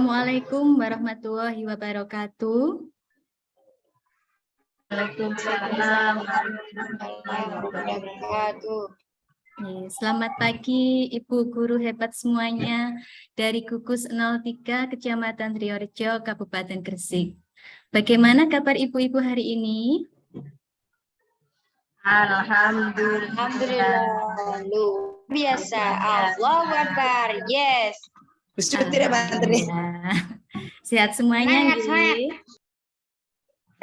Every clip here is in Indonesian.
Assalamualaikum warahmatullahi wabarakatuh. Waalaikumsalam warahmatullahi wabarakatuh. Selamat pagi Ibu Guru hebat semuanya dari Gugus 03 Kecamatan Triorejo, Kabupaten Gresik. Bagaimana kabar Ibu-Ibu hari ini? Alhamdulillah. Luar biasa. Allahu Akbar. Yes. Sehat semuanya, Nggih?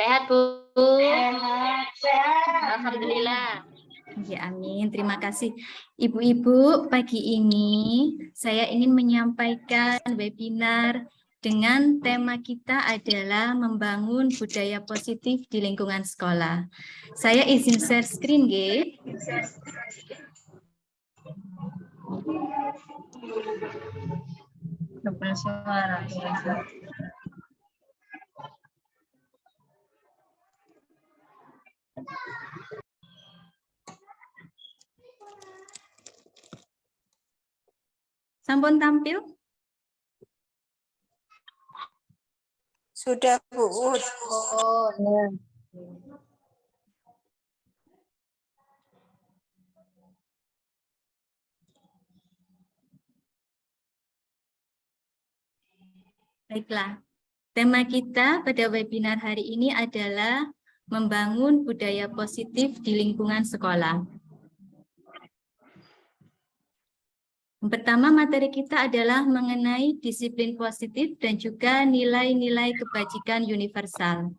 Sehat, Bu. Sehat. Alhamdulillah. Ya, amin. Terima kasih. Ibu-ibu, pagi ini saya ingin menyampaikan webinar dengan tema kita adalah membangun budaya positif di lingkungan sekolah. Saya izin share screen, Nggih. Suara. Sampun tampil? Sudah, Bu. Baiklah. Tema kita pada webinar hari ini adalah membangun budaya positif di lingkungan sekolah. Yang pertama, materi kita adalah mengenai disiplin positif dan juga nilai-nilai kebajikan universal.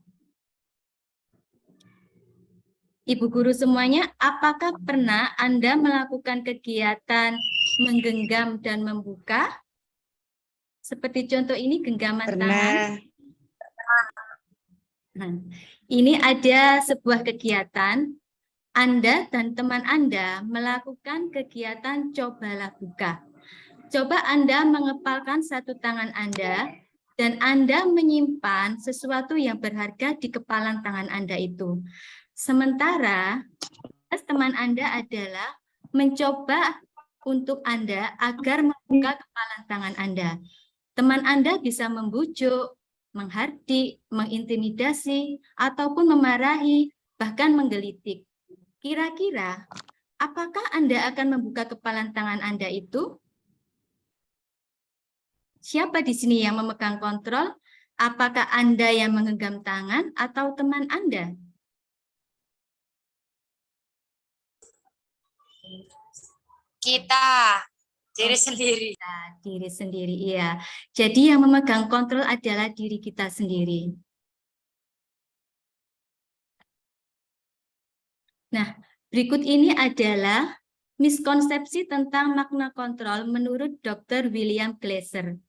Ibu guru semuanya, apakah pernah Anda melakukan kegiatan menggenggam dan membuka? Seperti contoh ini, genggaman tangan. Nah, ini ada sebuah kegiatan. Anda dan teman Anda melakukan kegiatan cobalah buka. Coba Anda mengepalkan satu tangan Anda dan Anda menyimpan sesuatu yang berharga di kepalan tangan Anda itu. Sementara teman Anda adalah mencoba untuk Anda agar membuka kepalan tangan Anda. Teman Anda bisa membujuk, menghardik, mengintimidasi, ataupun memarahi, bahkan menggelitik. Kira-kira, apakah Anda akan membuka kepalan tangan Anda itu? Siapa di sini yang memegang kontrol? Apakah Anda yang menggenggam tangan atau teman Anda? Kita. Diri sendiri. Diri sendiri, iya. Jadi yang memegang kontrol adalah diri kita sendiri. Nah, berikut ini adalah miskonsepsi tentang makna kontrol menurut Dr. William Glasser.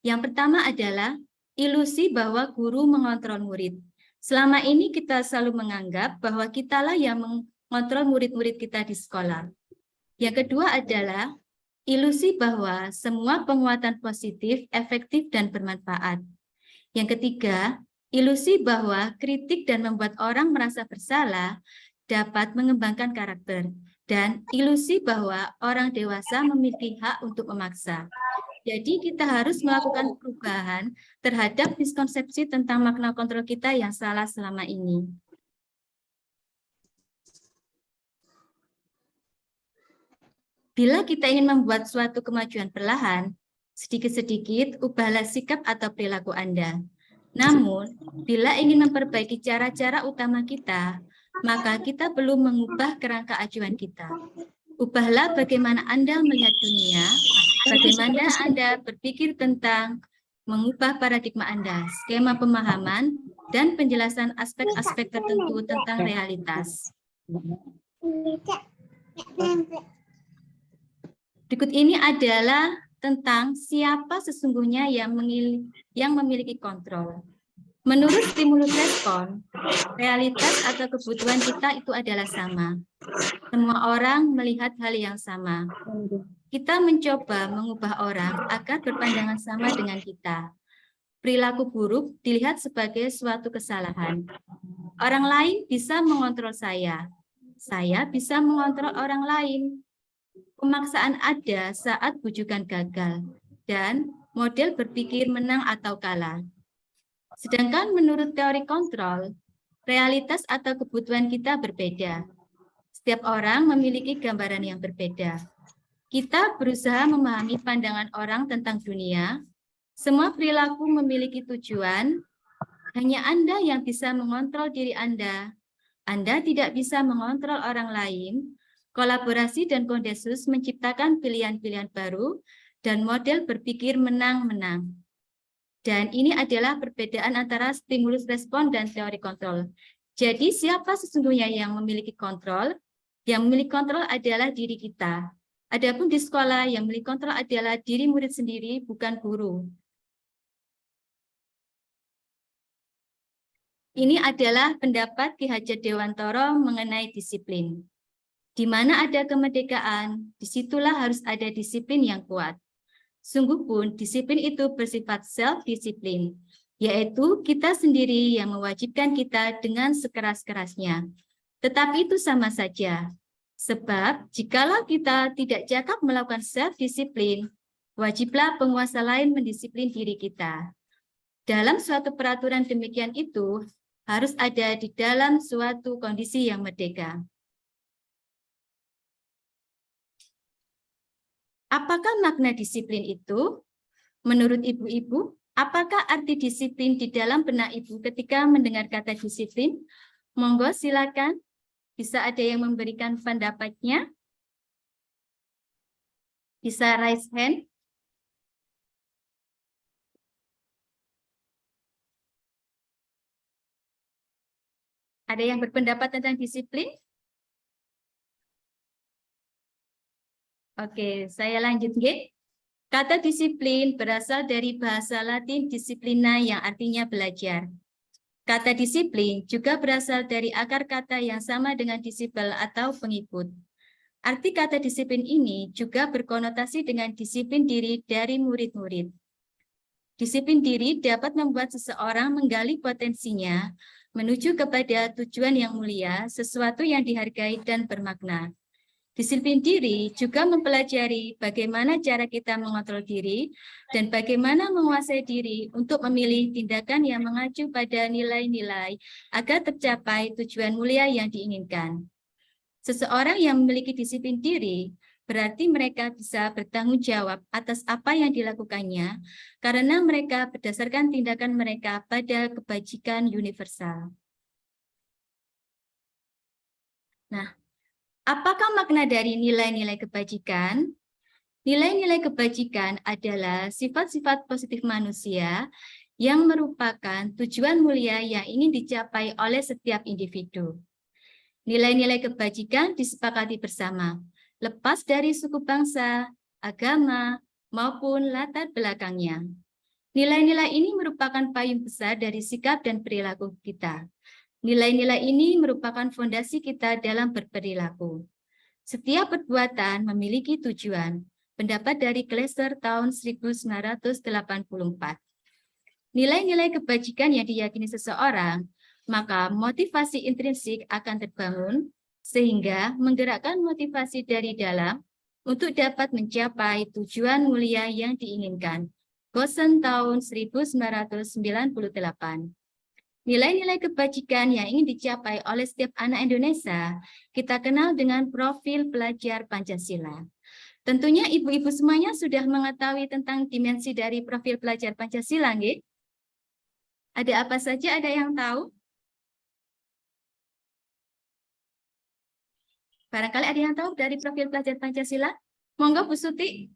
Yang pertama adalah ilusi bahwa guru mengontrol murid. Selama ini kita selalu menganggap bahwa kitalah yang mengontrol murid-murid kita di sekolah. Yang kedua adalah ilusi bahwa semua penguatan positif, efektif, dan bermanfaat. Yang ketiga, ilusi bahwa kritik dan membuat orang merasa bersalah dapat mengembangkan karakter. Dan ilusi bahwa orang dewasa memiliki hak untuk memaksa. Jadi kita harus melakukan perubahan terhadap miskonsepsi tentang makna kontrol kita yang salah selama ini. Bila kita ingin membuat suatu kemajuan perlahan, sedikit-sedikit ubahlah sikap atau perilaku Anda. Namun, bila ingin memperbaiki cara-cara utama kita, maka kita perlu mengubah kerangka acuan kita. Ubahlah bagaimana Anda melihat dunia, bagaimana Anda berpikir tentang mengubah paradigma Anda, skema pemahaman, dan penjelasan aspek-aspek tertentu tentang realitas. Berikut ini adalah tentang siapa sesungguhnya yang memiliki kontrol. Menurut stimulus respon, realitas atau kebutuhan kita itu adalah sama. Semua orang melihat hal yang sama. Kita mencoba mengubah orang agar berpandangan sama dengan kita. Perilaku buruk dilihat sebagai suatu kesalahan. Orang lain bisa mengontrol saya bisa mengontrol orang lain. Pemaksaan ada saat bujukan gagal, dan model berpikir menang atau kalah. Sedangkan menurut teori kontrol, realitas atau kebutuhan kita berbeda. Setiap orang memiliki gambaran yang berbeda. Kita berusaha memahami pandangan orang tentang dunia. Semua perilaku memiliki tujuan. Hanya Anda yang bisa mengontrol diri Anda. Anda tidak bisa mengontrol orang lain. Kolaborasi dan konsensus menciptakan pilihan-pilihan baru dan model berpikir menang-menang. Dan ini adalah perbedaan antara stimulus respon dan teori kontrol. Jadi siapa sesungguhnya yang memiliki kontrol? Yang memiliki kontrol adalah diri kita. Adapun di sekolah yang memiliki kontrol adalah diri murid sendiri, bukan guru. Ini adalah pendapat Ki Hajat Dewantoro mengenai disiplin. Di mana ada kemerdekaan, disitulah harus ada disiplin yang kuat. Sungguh pun disiplin itu bersifat self-disiplin, yaitu kita sendiri yang mewajibkan kita dengan sekeras-kerasnya. Tetapi itu sama saja, sebab jikalau kita tidak cakap melakukan self-disiplin, wajiblah penguasa lain mendisiplin diri kita. Dalam suatu peraturan demikian itu, harus ada di dalam suatu kondisi yang merdeka. Apakah makna disiplin itu? Menurut ibu-ibu, apakah arti disiplin di dalam benak ibu ketika mendengar kata disiplin? Monggo silakan, bisa ada yang memberikan pendapatnya? Bisa raise hand? Ada yang berpendapat tentang disiplin? Oke, saya lanjut, nggih. Kata disiplin berasal dari bahasa Latin disiplina yang artinya belajar. Kata disiplin juga berasal dari akar kata yang sama dengan disipel atau pengikut. Arti kata disiplin ini juga berkonotasi dengan disiplin diri dari murid-murid. Disiplin diri dapat membuat seseorang menggali potensinya menuju kepada tujuan yang mulia, sesuatu yang dihargai dan bermakna. Disiplin diri juga mempelajari bagaimana cara kita mengontrol diri dan bagaimana menguasai diri untuk memilih tindakan yang mengacu pada nilai-nilai agar tercapai tujuan mulia yang diinginkan. Seseorang yang memiliki disiplin diri berarti mereka bisa bertanggung jawab atas apa yang dilakukannya karena mereka berdasarkan tindakan mereka pada kebajikan universal. Nah, apakah makna dari nilai-nilai kebajikan? Nilai-nilai kebajikan adalah sifat-sifat positif manusia yang merupakan tujuan mulia yang ingin dicapai oleh setiap individu. Nilai-nilai kebajikan disepakati bersama, lepas dari suku bangsa, agama, maupun latar belakangnya. Nilai-nilai ini merupakan payung besar dari sikap dan perilaku kita. Nilai-nilai ini merupakan fondasi kita dalam berperilaku. Setiap perbuatan memiliki tujuan. Pendapat dari Glasser tahun 1984. Nilai-nilai kebajikan yang diyakini seseorang, maka motivasi intrinsik akan terbangun sehingga menggerakkan motivasi dari dalam untuk dapat mencapai tujuan mulia yang diinginkan. Gosen tahun 1998. Nilai-nilai kebajikan yang ingin dicapai oleh setiap anak Indonesia kita kenal dengan profil pelajar Pancasila. Tentunya ibu-ibu semuanya sudah mengetahui tentang dimensi dari profil pelajar Pancasila, nggih? Ada apa saja, ada yang tahu? Barangkali ada yang tahu dari profil pelajar Pancasila? Monggo Bu Suti.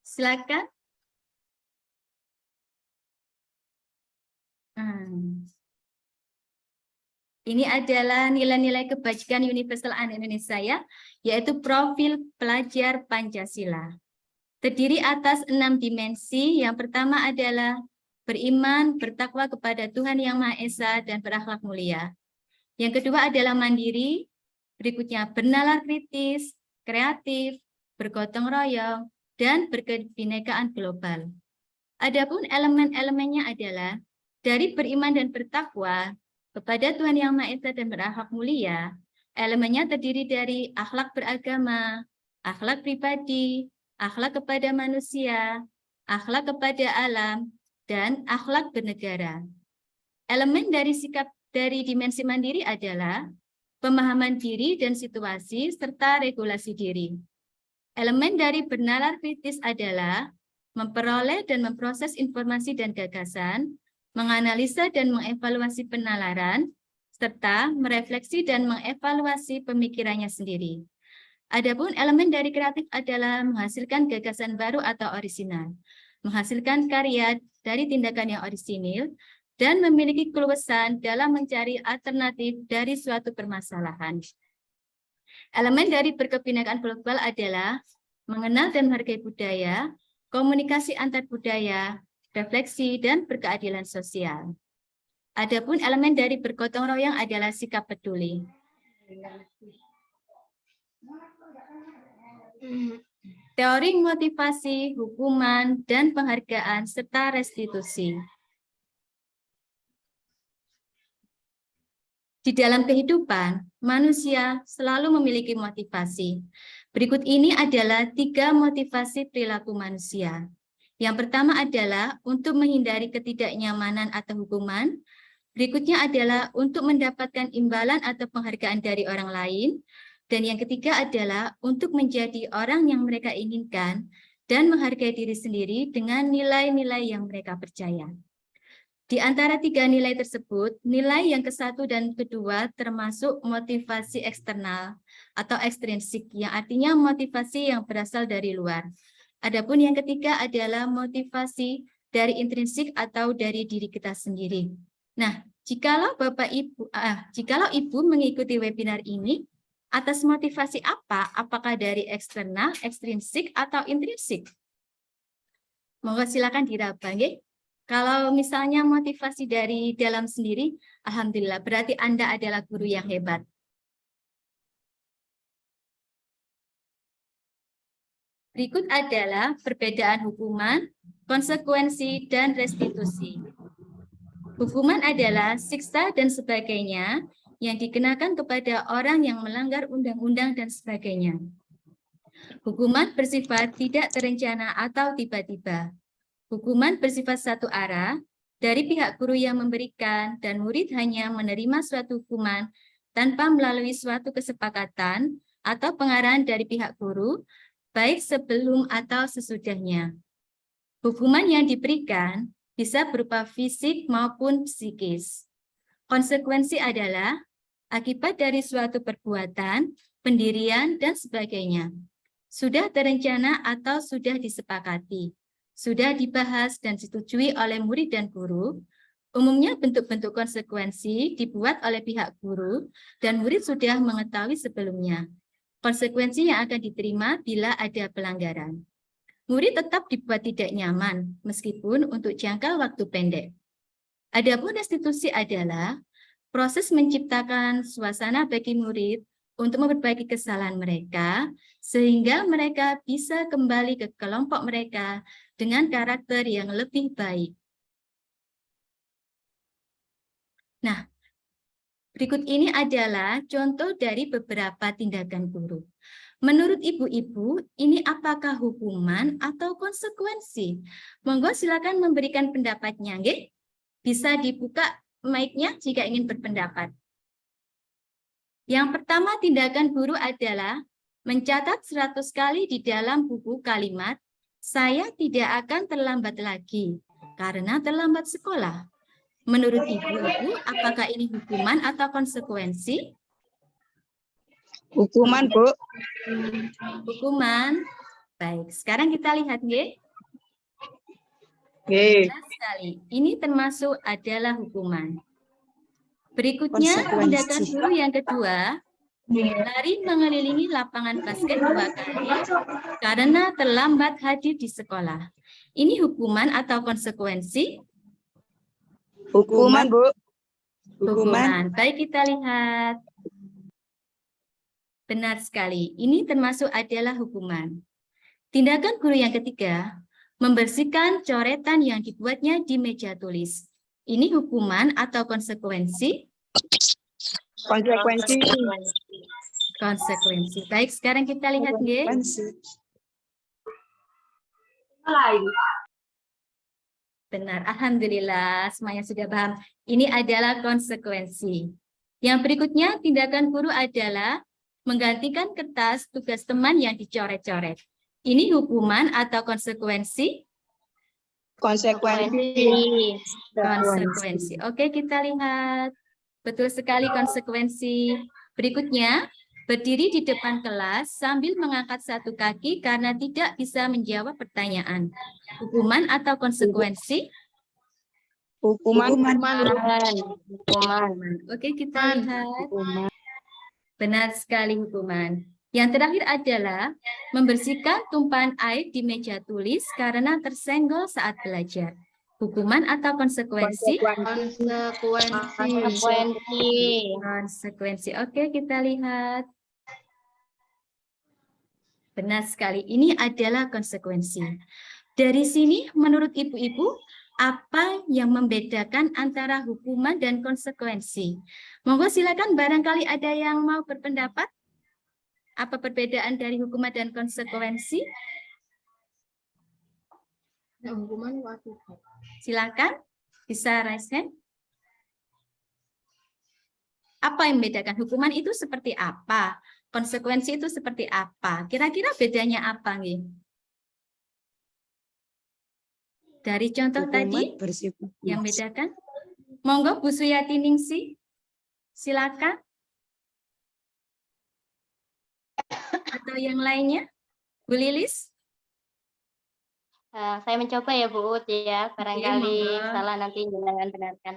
Silakan. Ini adalah nilai-nilai kebajikan universal anak Indonesia ya, yaitu profil pelajar Pancasila. Terdiri atas 6 dimensi. Yang pertama adalah beriman, bertakwa kepada Tuhan Yang Maha Esa, dan berakhlak mulia. Yang kedua adalah mandiri, berikutnya bernalar kritis, kreatif, bergotong royong, dan berkebinekaan global. Adapun elemen-elemennya adalah dari beriman dan bertakwa kepada Tuhan Yang Maha Esa dan berakhlak mulia, Elemennya terdiri dari akhlak beragama, akhlak pribadi, akhlak kepada manusia, akhlak kepada alam, dan akhlak bernegara. Elemen dari sikap dari dimensi mandiri adalah pemahaman diri dan situasi, serta regulasi diri. Elemen dari bernalar kritis adalah memperoleh dan memproses informasi dan gagasan, menganalisa dan mengevaluasi penalaran, serta merefleksi dan mengevaluasi pemikirannya sendiri. Adapun elemen dari kreatif adalah menghasilkan gagasan baru atau orisinal, menghasilkan karya dari tindakan yang orisinil, dan memiliki keluasan dalam mencari alternatif dari suatu permasalahan. Elemen dari berkebinekaan global adalah mengenal dan menghargai budaya, komunikasi antar budaya, refleksi, dan berkeadilan sosial. Adapun elemen dari bergotong royong adalah sikap peduli. Teori motivasi, hukuman, dan penghargaan, serta restitusi. Di dalam kehidupan, manusia selalu memiliki motivasi. Berikut ini adalah 3 motivasi perilaku manusia. Yang pertama adalah untuk menghindari ketidaknyamanan atau hukuman. Berikutnya adalah untuk mendapatkan imbalan atau penghargaan dari orang lain. Dan yang ketiga adalah untuk menjadi orang yang mereka inginkan dan menghargai diri sendiri dengan nilai-nilai yang mereka percaya. Di antara 3 nilai tersebut, nilai yang ke-1 dan kedua termasuk motivasi eksternal atau ekstrinsik, yang artinya motivasi yang berasal dari luar. Adapun yang ketiga adalah motivasi dari intrinsik atau dari diri kita sendiri. Nah, jikalau Ibu mengikuti webinar ini, atas motivasi apa? Apakah dari eksternal, ekstrinsik, atau intrinsik? Monggo silakan diraba, nggih. Kalau misalnya motivasi dari dalam sendiri, alhamdulillah, berarti Anda adalah guru yang hebat. Berikut adalah perbedaan hukuman, konsekuensi, dan restitusi. Hukuman adalah siksa dan sebagainya yang dikenakan kepada orang yang melanggar undang-undang dan sebagainya. Hukuman bersifat tidak terencana atau tiba-tiba. Hukuman bersifat satu arah dari pihak guru yang memberikan dan murid hanya menerima suatu hukuman tanpa melalui suatu kesepakatan atau pengarahan dari pihak guru, baik sebelum atau sesudahnya. Hukuman yang diberikan bisa berupa fisik maupun psikis. Konsekuensi adalah akibat dari suatu perbuatan, pendirian, dan sebagainya. Sudah terencana atau sudah disepakati, sudah dibahas dan disetujui oleh murid dan guru. Umumnya bentuk-bentuk konsekuensi dibuat oleh pihak guru dan murid sudah mengetahui sebelumnya. Konsekuensi yang akan diterima bila ada pelanggaran. Murid tetap dibuat tidak nyaman, meskipun untuk jangka waktu pendek. Adapun restitusi adalah proses menciptakan suasana bagi murid untuk memperbaiki kesalahan mereka, sehingga mereka bisa kembali ke kelompok mereka dengan karakter yang lebih baik. Nah, berikut ini adalah contoh dari beberapa tindakan guru. Menurut ibu-ibu, ini apakah hukuman atau konsekuensi? Monggo silakan memberikan pendapatnya, nggih. Bisa dibuka mic-nya jika ingin berpendapat. Yang pertama tindakan guru adalah mencatat 100 kali di dalam buku kalimat, saya tidak akan terlambat lagi karena terlambat sekolah. Menurut ibu-ibu, apakah ini hukuman atau konsekuensi? Hukuman, Bu. Hukuman. Baik, sekarang kita lihat, nggih. Jelas sekali. Ini termasuk adalah hukuman. Berikutnya, tindakan guru yang kedua, lari mengelilingi lapangan basket 2 kali karena terlambat hadir di sekolah. Ini hukuman atau konsekuensi? Hukuman, Bu. Hukuman. Baik, kita lihat. Benar sekali, ini termasuk adalah hukuman. Tindakan guru yang ketiga, membersihkan coretan yang dibuatnya di meja tulis. Ini hukuman atau konsekuensi? Konsekuensi. Konsekuensi. Baik, sekarang kita lihat nggih. Benar, alhamdulillah semuanya sudah paham. Ini adalah konsekuensi. Yang berikutnya, tindakan guru adalah menggantikan kertas tugas teman yang dicoret-coret. Ini hukuman atau konsekuensi? Konsekuensi. Konsekuensi. Oke, kita lihat. Betul sekali konsekuensi. Berikutnya, berdiri di depan kelas sambil mengangkat satu kaki karena tidak bisa menjawab pertanyaan. Hukuman atau konsekuensi? Hukuman. Oke, kita lihat. Benar sekali hukuman. Yang terakhir adalah membersihkan tumpahan air di meja tulis karena tersenggol saat belajar. Hukuman atau konsekuensi? Konsekuensi. Oke, kita lihat. Benar sekali. Ini adalah konsekuensi. Dari sini, menurut ibu-ibu, apa yang membedakan antara hukuman dan konsekuensi? Monggo silakan, barangkali ada yang mau berpendapat. Apa perbedaan dari hukuman dan konsekuensi? Hukuman wajib. Silakan, bisa raise hand. Apa yang membedakan? Hukuman itu seperti apa? Konsekuensi itu seperti apa? Kira-kira bedanya apa nih? Dari contoh tadi yang bedakan? Monggo Bu Suyati Ningsi, silakan. Atau yang lainnya? Bu Lilis? Saya mencoba ya Bu Ut ya, barangkali salah nanti jangan benarkan.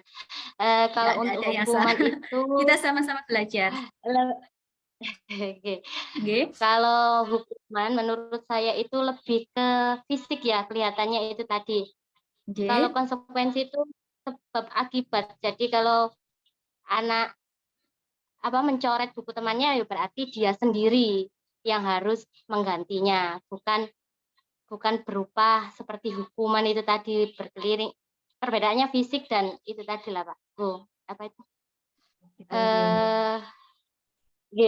Kalau untuk hukuman itu kita sama-sama belajar. Kalau hukuman menurut saya itu lebih ke fisik ya, kelihatannya itu tadi. Kalau konsekuensi itu sebab akibat. Jadi kalau anak mencoret buku temannya, ya berarti dia sendiri yang harus menggantinya, bukan berupa seperti hukuman itu tadi berkeliling. Perbedaannya fisik dan itu tadi lah Pak. Bu, apa itu?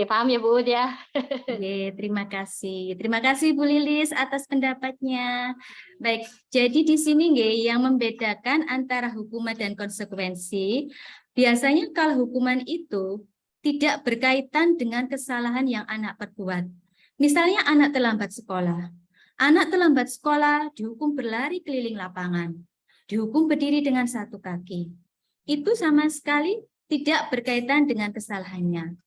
Paham ya Bu ya? Terima kasih. Terima kasih Bu Lilis atas pendapatnya. Baik, jadi di sini yang membedakan antara hukuman dan konsekuensi, biasanya kalau hukuman itu tidak berkaitan dengan kesalahan yang anak perbuat. Misalnya anak terlambat sekolah. Anak terlambat sekolah dihukum berlari keliling lapangan, dihukum berdiri dengan satu kaki. Itu sama sekali tidak berkaitan dengan kesalahannya.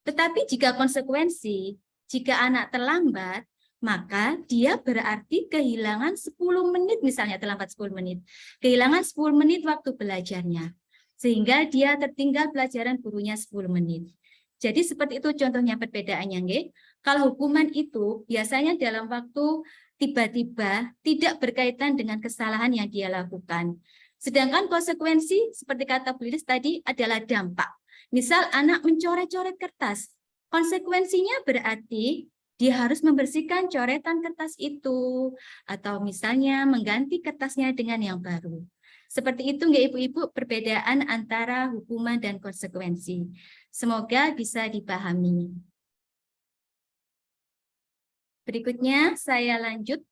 Tetapi jika konsekuensi, jika anak terlambat, maka dia berarti kehilangan 10 menit, misalnya terlambat 10 menit. Kehilangan 10 menit waktu belajarnya. Sehingga dia tertinggal pelajaran gurunya 10 menit. Jadi seperti itu contohnya perbedaannya. Kalau hukuman itu biasanya dalam waktu tiba-tiba tidak berkaitan dengan kesalahan yang dia lakukan. Sedangkan konsekuensi, seperti kata Bu Lilis tadi, adalah dampak. Misal anak mencoret-coret kertas, konsekuensinya berarti dia harus membersihkan coretan kertas itu, atau misalnya mengganti kertasnya dengan yang baru. Seperti itu Ibu-ibu perbedaan antara hukuman dan konsekuensi. Semoga bisa dipahami. Berikutnya saya lanjut.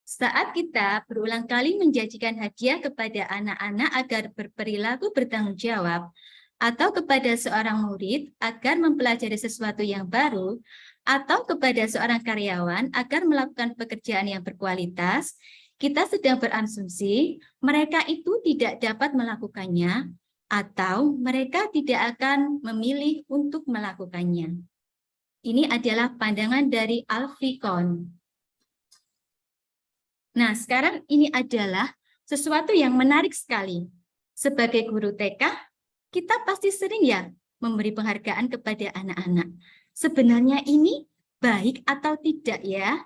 Saat kita berulang kali menjanjikan hadiah kepada anak-anak agar berperilaku bertanggung jawab, atau kepada seorang murid agar mempelajari sesuatu yang baru, atau kepada seorang karyawan agar melakukan pekerjaan yang berkualitas, kita sedang berasumsi mereka itu tidak dapat melakukannya, atau mereka tidak akan memilih untuk melakukannya. Ini adalah pandangan dari Alfikon. Nah, sekarang ini adalah sesuatu yang menarik sekali. Sebagai guru TK, kita pasti sering ya memberi penghargaan kepada anak-anak. Sebenarnya ini baik atau tidak ya?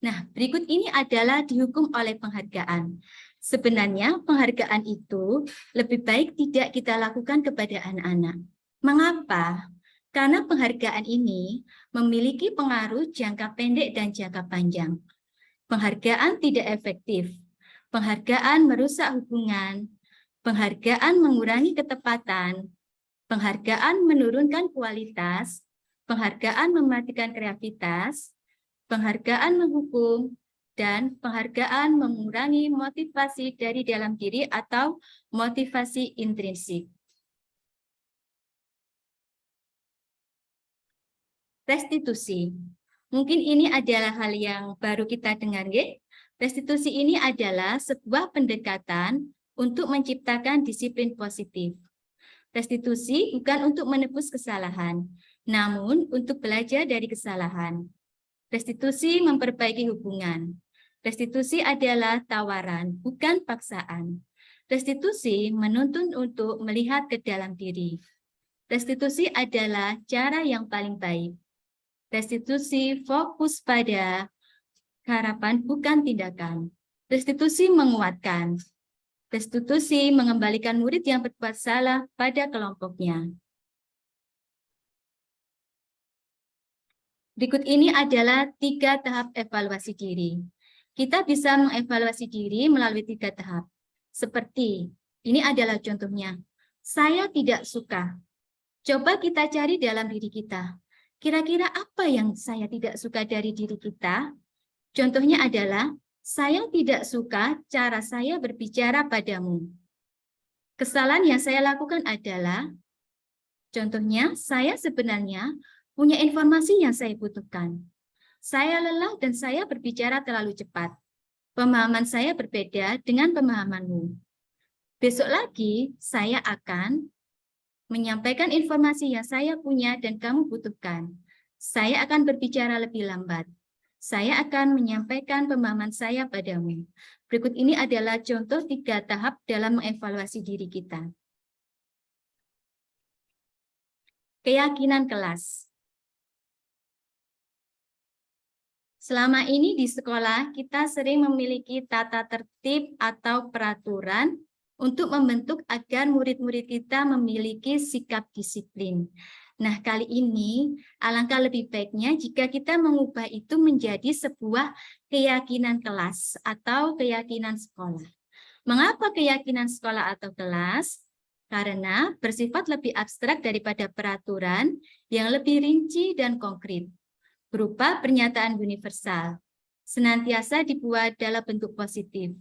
Nah, berikut ini adalah dihukum oleh penghargaan. Sebenarnya penghargaan itu lebih baik tidak kita lakukan kepada anak-anak. Mengapa? Karena penghargaan ini memiliki pengaruh jangka pendek dan jangka panjang. Penghargaan tidak efektif. Penghargaan merusak hubungan. Penghargaan mengurangi ketepatan, penghargaan menurunkan kualitas, penghargaan mematikan kreativitas, penghargaan menghukum, dan penghargaan mengurangi motivasi dari dalam diri atau motivasi intrinsik. Restitusi. Mungkin ini adalah hal yang baru kita dengar, ya. Restitusi ini adalah sebuah pendekatan untuk menciptakan disiplin positif. Restitusi bukan untuk menebus kesalahan, namun untuk belajar dari kesalahan. Restitusi memperbaiki hubungan. Restitusi adalah tawaran, bukan paksaan. Restitusi menuntun untuk melihat ke dalam diri. Restitusi adalah cara yang paling baik. Restitusi fokus pada harapan, bukan tindakan. Restitusi menguatkan. Restitusi mengembalikan murid yang berbuat salah pada kelompoknya. Berikut ini adalah 3 tahap evaluasi diri. Kita bisa mengevaluasi diri melalui 3 tahap. Seperti, ini adalah contohnya. Saya tidak suka. Coba kita cari dalam diri kita. Kira-kira apa yang saya tidak suka dari diri kita? Contohnya adalah, saya tidak suka cara saya berbicara padamu. Kesalahan yang saya lakukan adalah, contohnya, saya sebenarnya punya informasi yang saya butuhkan. Saya lelah dan saya berbicara terlalu cepat. Pemahaman saya berbeda dengan pemahamanmu. Besok lagi, saya akan menyampaikan informasi yang saya punya dan kamu butuhkan. Saya akan berbicara lebih lambat. Saya akan menyampaikan pemahaman saya padamu. Berikut ini adalah contoh 3 tahap dalam mengevaluasi diri kita. Keyakinan kelas. Selama ini di sekolah, kita sering memiliki tata tertib atau peraturan untuk membentuk agar murid-murid kita memiliki sikap disiplin. Nah, kali ini alangkah lebih baiknya jika kita mengubah itu menjadi sebuah keyakinan kelas atau keyakinan sekolah. Mengapa keyakinan sekolah atau kelas? Karena bersifat lebih abstrak daripada peraturan yang lebih rinci dan konkret, berupa pernyataan universal. Senantiasa dibuat dalam bentuk positif.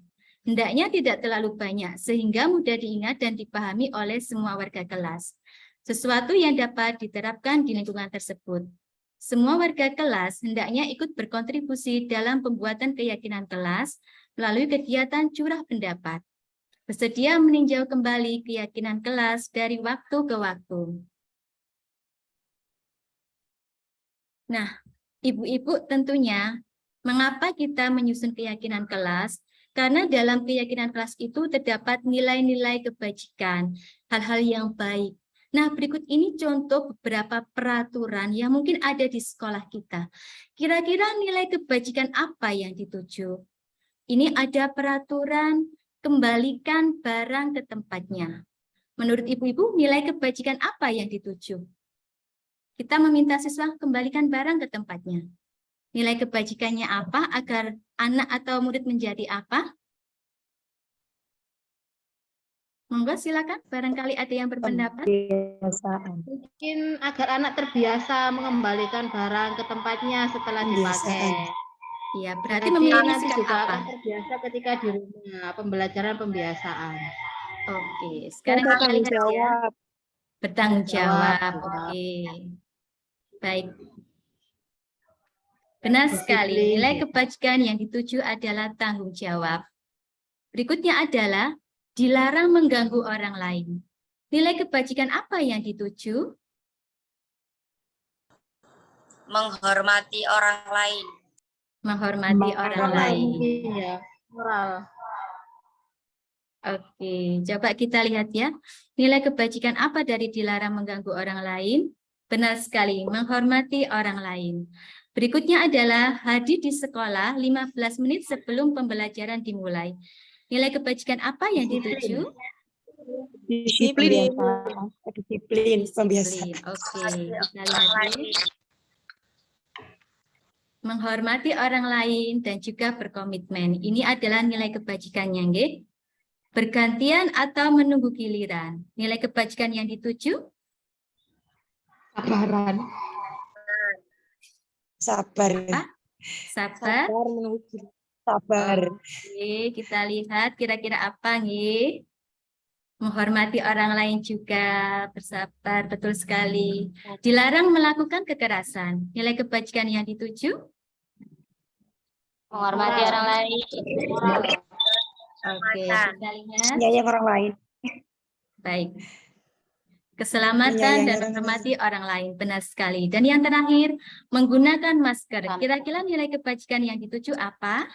Hendaknya tidak terlalu banyak sehingga mudah diingat dan dipahami oleh semua warga kelas. Sesuatu yang dapat diterapkan di lingkungan tersebut. Semua warga kelas hendaknya ikut berkontribusi dalam pembuatan keyakinan kelas melalui kegiatan curah pendapat. Bersedia meninjau kembali keyakinan kelas dari waktu ke waktu. Nah, ibu-ibu tentunya, mengapa kita menyusun keyakinan kelas? Karena dalam keyakinan kelas itu terdapat nilai-nilai kebajikan, hal-hal yang baik. Nah, berikut ini contoh beberapa peraturan yang mungkin ada di sekolah kita. Kira-kira nilai kebajikan apa yang dituju? Ini ada peraturan kembalikan barang ke tempatnya. Menurut ibu-ibu, nilai kebajikan apa yang dituju? Kita meminta siswa kembalikan barang ke tempatnya. Nilai kebajikannya apa agar anak atau murid menjadi apa? Monggo silakan, barangkali ada yang berpendapat. Kebiasaan. Mungkin agar anak terbiasa mengembalikan barang ke tempatnya setelah dipakai. Iya, berarti Jadi memiliki nanti sikap juga apa? akan terbiasa ketika di rumah, pembelajaran pembiasaan. Oke, sekarang kita Bertanggung lihat ya. jawab. Bertanggung jawab. Jawab. Oke. Baik. Benar sekali, Disiplin. nilai kebajikan yang dituju adalah tanggung jawab. Berikutnya adalah dilarang mengganggu orang lain. Nilai kebajikan apa yang dituju? Menghormati orang lain. Menghormati orang Moral lain. Mungkin ya, moral. Oke, coba kita lihat ya. Nilai kebajikan apa dari dilarang mengganggu orang lain? Benar sekali, menghormati orang lain. Berikutnya adalah hadir di sekolah 15 menit sebelum pembelajaran dimulai. Nilai kebajikan apa yang dituju? Disiplin. Disiplin. Pembiasaan. Oke, kita lihat ya. Menghormati orang lain dan juga berkomitmen. Ini adalah nilai kebajikannya, nggih. Bergantian atau menunggu giliran? Nilai kebajikan yang dituju? Sabaran. Sabar. Apa? Sabar. menunggu. Sabar. Oke, kita lihat kira-kira apa nih? Menghormati orang lain juga, bersabar, betul sekali. Dilarang melakukan kekerasan. Nilai kebajikan yang dituju? Menghormati orang lain. Oke, kita lihat. Menyayang orang lain. Baik. Keselamatan Menyayangi dan orang menghormati orang lain, benar sekali. Dan yang terakhir, menggunakan masker. Kira-kira nilai kebajikan yang dituju apa?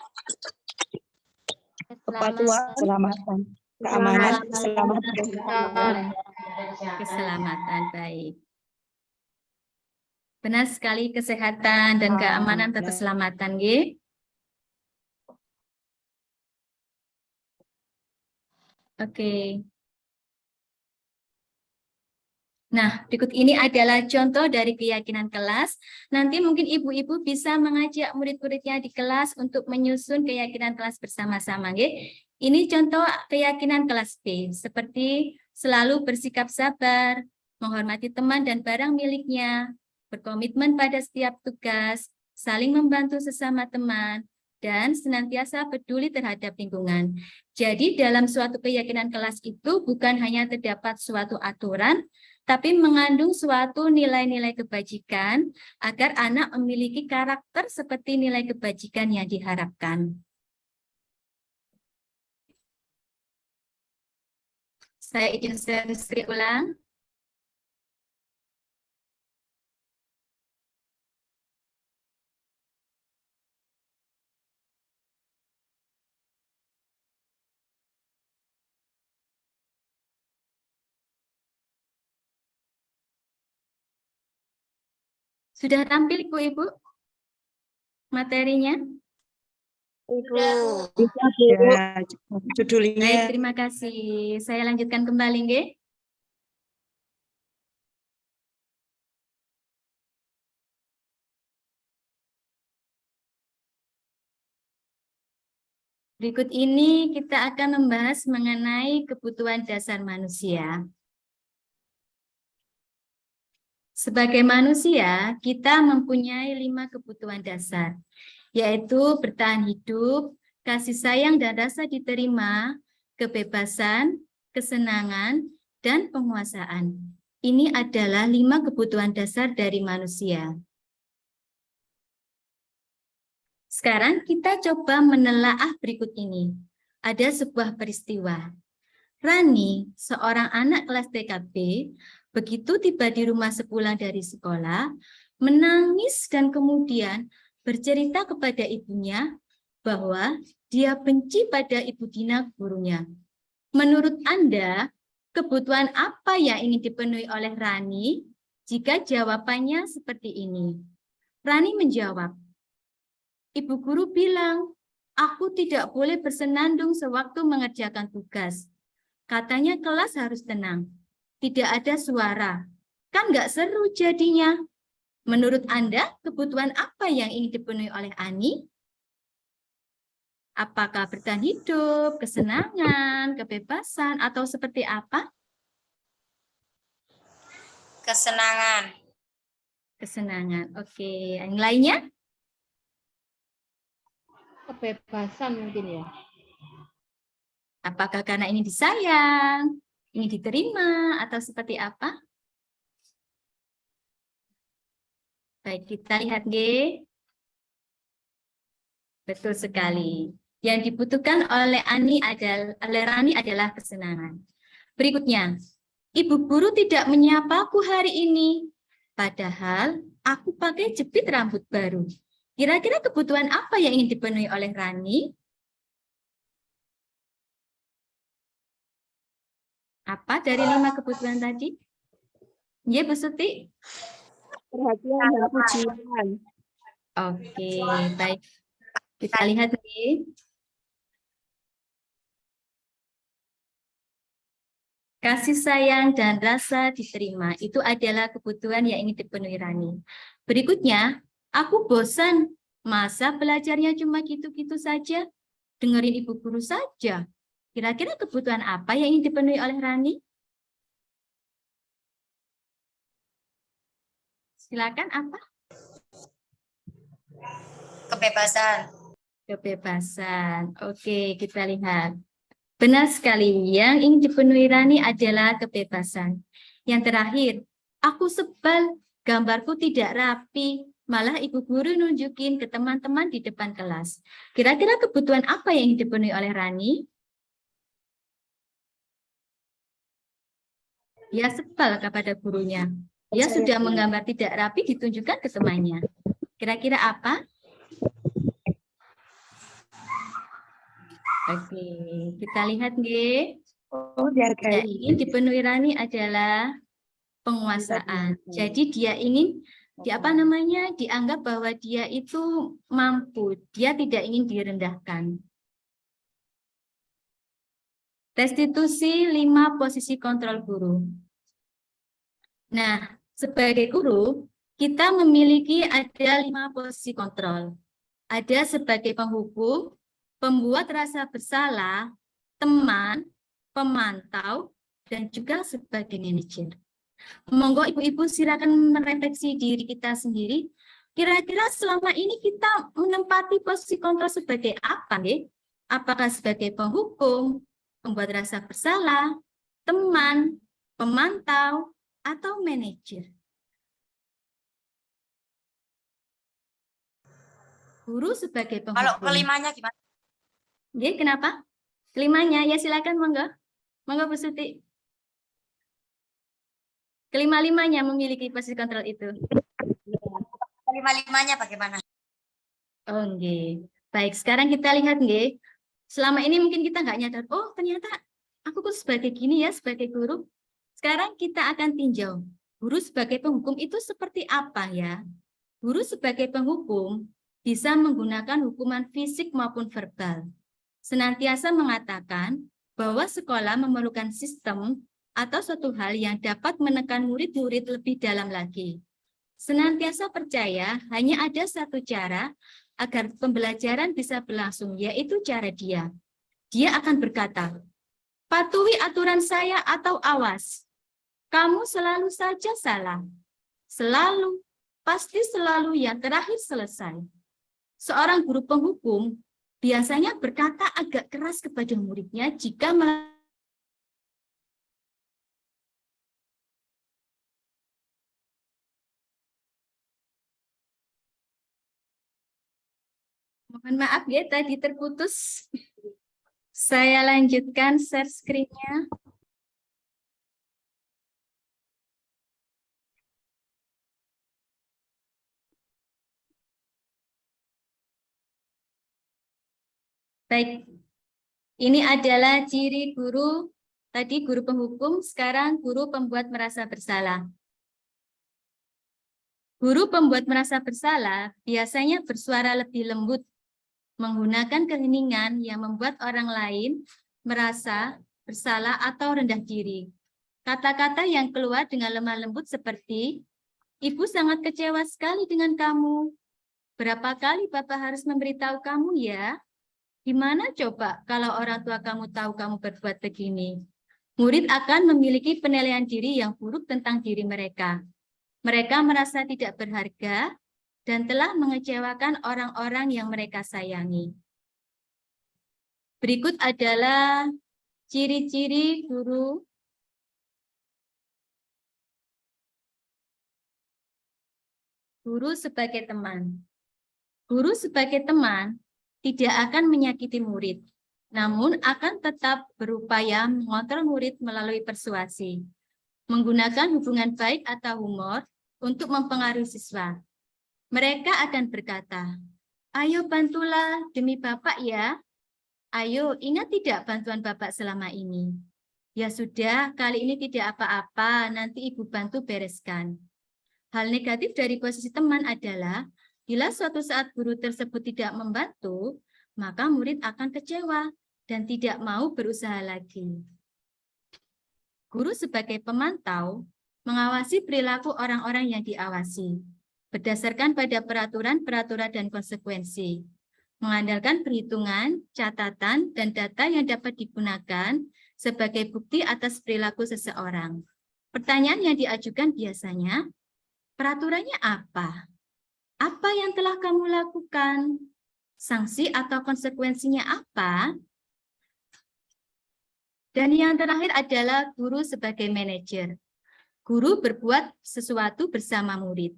Kepatuhan, keselamatan, keamanan, keselamatan. Keselamatan, baik. Benar sekali, kesehatan dan keamanan atau keselamatan, G. Oke. Nah, berikut ini adalah contoh dari keyakinan kelas. Nanti mungkin ibu-ibu bisa mengajak murid-muridnya di kelas untuk menyusun keyakinan kelas bersama-sama. Ini contoh keyakinan kelas B, seperti selalu bersikap sabar, menghormati teman dan barang miliknya, berkomitmen pada setiap tugas, saling membantu sesama teman, dan senantiasa peduli terhadap lingkungan. Jadi dalam suatu keyakinan kelas itu bukan hanya terdapat suatu aturan, tapi mengandung suatu nilai-nilai kebajikan agar anak memiliki karakter seperti nilai kebajikan yang diharapkan. Saya izin share screen ulang. Sudah tampil Ibu-Ibu materinya? Ya, judulnya. Baik, terima kasih. Saya lanjutkan kembali, nggih. Berikut ini kita akan membahas mengenai kebutuhan dasar manusia. Sebagai manusia, kita mempunyai 5 kebutuhan dasar, yaitu bertahan hidup, kasih sayang dan rasa diterima, kebebasan, kesenangan, dan penguasaan. Ini adalah 5 kebutuhan dasar dari manusia. Sekarang kita coba menelaah berikut ini. Ada sebuah peristiwa. Rani, seorang anak kelas TKB, begitu tiba di rumah sepulang dari sekolah, menangis dan kemudian bercerita kepada ibunya bahwa dia benci pada Ibu Dina gurunya. Menurut Anda, kebutuhan apa yang ingin dipenuhi oleh Rani jika jawabannya seperti ini? Rani menjawab, Ibu guru bilang, aku tidak boleh bersenandung sewaktu mengerjakan tugas. Katanya kelas harus tenang. Tidak ada suara. Kan nggak seru jadinya. Menurut Anda, kebutuhan apa yang ingin dipenuhi oleh Ani? Apakah bertahan hidup, kesenangan, kebebasan, atau seperti apa? Kesenangan. Kesenangan. Oke. Yang lainnya? Kebebasan mungkin ya. Apakah karena ini disayang, ini diterima, atau seperti apa? Baik, kita lihat, G. Betul sekali. Yang dibutuhkan oleh Rani adalah kesenangan. Berikutnya, Ibu guru tidak menyapaku hari ini. Padahal aku pakai jepit rambut baru. Kira-kira kebutuhan apa yang ingin dipenuhi oleh Rani? Apa dari 5 kebutuhan tadi? Ya, Bu Suti? Perhatian dan pujian. Oke, baik. Kita lihat nih. Kasih sayang dan rasa diterima, itu adalah kebutuhan yang ingin dipenuhi Rani. Berikutnya, aku bosan. Masa belajarnya cuma gitu-gitu saja? Dengerin ibu guru saja. Kira-kira kebutuhan apa yang ingin dipenuhi oleh Rani? Silakan, apa? Kebebasan. Kebebasan. Oke, kita lihat. Benar sekali, yang ingin dipenuhi Rani adalah kebebasan. Yang terakhir, aku sebal, gambarku tidak rapi, malah ibu guru nunjukin ke teman-teman di depan kelas. Kira-kira kebutuhan apa yang ingin dipenuhi oleh Rani? Dia sebal kepada gurunya. Dia sudah menggambar tidak rapi ditunjukkan ke temannya. Kira-kira apa? Oke, kita lihat nggih. Oh, dihargai. Yang ingin dipenuhi Rani adalah penguasaan. Jadi dia ingin dianggap bahwa dia itu mampu, dia tidak ingin direndahkan. Restitusi 5 posisi kontrol guru. Nah, sebagai guru, kita memiliki ada 5 posisi kontrol. Ada sebagai penghukum, pembuat rasa bersalah, teman, pemantau, dan juga sebagai manajer. Monggo ibu-ibu silakan merefleksi diri kita sendiri. Kira-kira selama ini kita menempati posisi kontrol sebagai apa, nggih? Apakah sebagai penghukum, pembuat rasa bersalah, teman, pemantau, atau manajer? Guru sebagai penghukum. Kalau kelimanya gimana? Nggih, kenapa? Kelimanya, ya silakan monggo. Monggo Bu Suti. Kelima-limanya memiliki posisi kontrol itu. Kelima-limanya bagaimana? Oh, nggih. Baik, sekarang kita lihat nggih. Selama ini mungkin kita nggak nyadar, oh ternyata aku kok sebagai gini ya, sebagai guru. Sekarang kita akan tinjau. Guru sebagai penghukum itu seperti apa ya? Guru sebagai penghukum bisa menggunakan hukuman fisik maupun verbal. Senantiasa mengatakan bahwa sekolah memerlukan sistem atau suatu hal yang dapat menekan murid-murid lebih dalam lagi. Senantiasa percaya hanya ada satu cara agar pembelajaran bisa berlangsung, yaitu cara dia. Dia akan berkata, patuhi aturan saya atau awas. Kamu selalu saja salah. Selalu, pasti selalu yang terakhir selesai. Seorang guru penghukum biasanya berkata agak keras kepada muridnya jika mohon maaf ya, tadi terputus. Saya lanjutkan share screen-nya. Baik, ini adalah ciri guru, tadi guru penghukum, sekarang guru pembuat merasa bersalah. Guru pembuat merasa bersalah biasanya bersuara lebih lembut, menggunakan keheningan yang membuat orang lain merasa bersalah atau rendah diri. Kata-kata yang keluar dengan lemah lembut seperti, Ibu sangat kecewa sekali dengan kamu. Berapa kali Bapak harus memberitahu kamu ya? Gimana coba kalau orang tua kamu tahu kamu berbuat begini? Murid akan memiliki penilaian diri yang buruk tentang diri mereka. Mereka merasa tidak berharga dan telah mengecewakan orang-orang yang mereka sayangi. Berikut adalah ciri-ciri guru sebagai teman. Guru sebagai teman tidak akan menyakiti murid, namun akan tetap berupaya mengontrol murid melalui persuasi, menggunakan hubungan baik atau humor untuk mempengaruhi siswa. Mereka akan berkata, ayo bantulah demi Bapak ya. Ayo, ingat tidak bantuan Bapak selama ini? Ya sudah, kali ini tidak apa-apa, nanti Ibu bantu bereskan. Hal negatif dari posisi teman adalah, bila suatu saat guru tersebut tidak membantu, maka murid akan kecewa dan tidak mau berusaha lagi. Guru sebagai pemantau mengawasi perilaku orang-orang yang diawasi, berdasarkan pada peraturan-peraturan dan konsekuensi. mengandalkan perhitungan, catatan, dan data yang dapat digunakan sebagai bukti atas perilaku seseorang. Pertanyaan yang diajukan biasanya, peraturannya apa? Apa yang telah kamu lakukan? Sanksi atau konsekuensinya apa? Dan yang terakhir adalah guru sebagai manajer. Guru berbuat sesuatu bersama murid.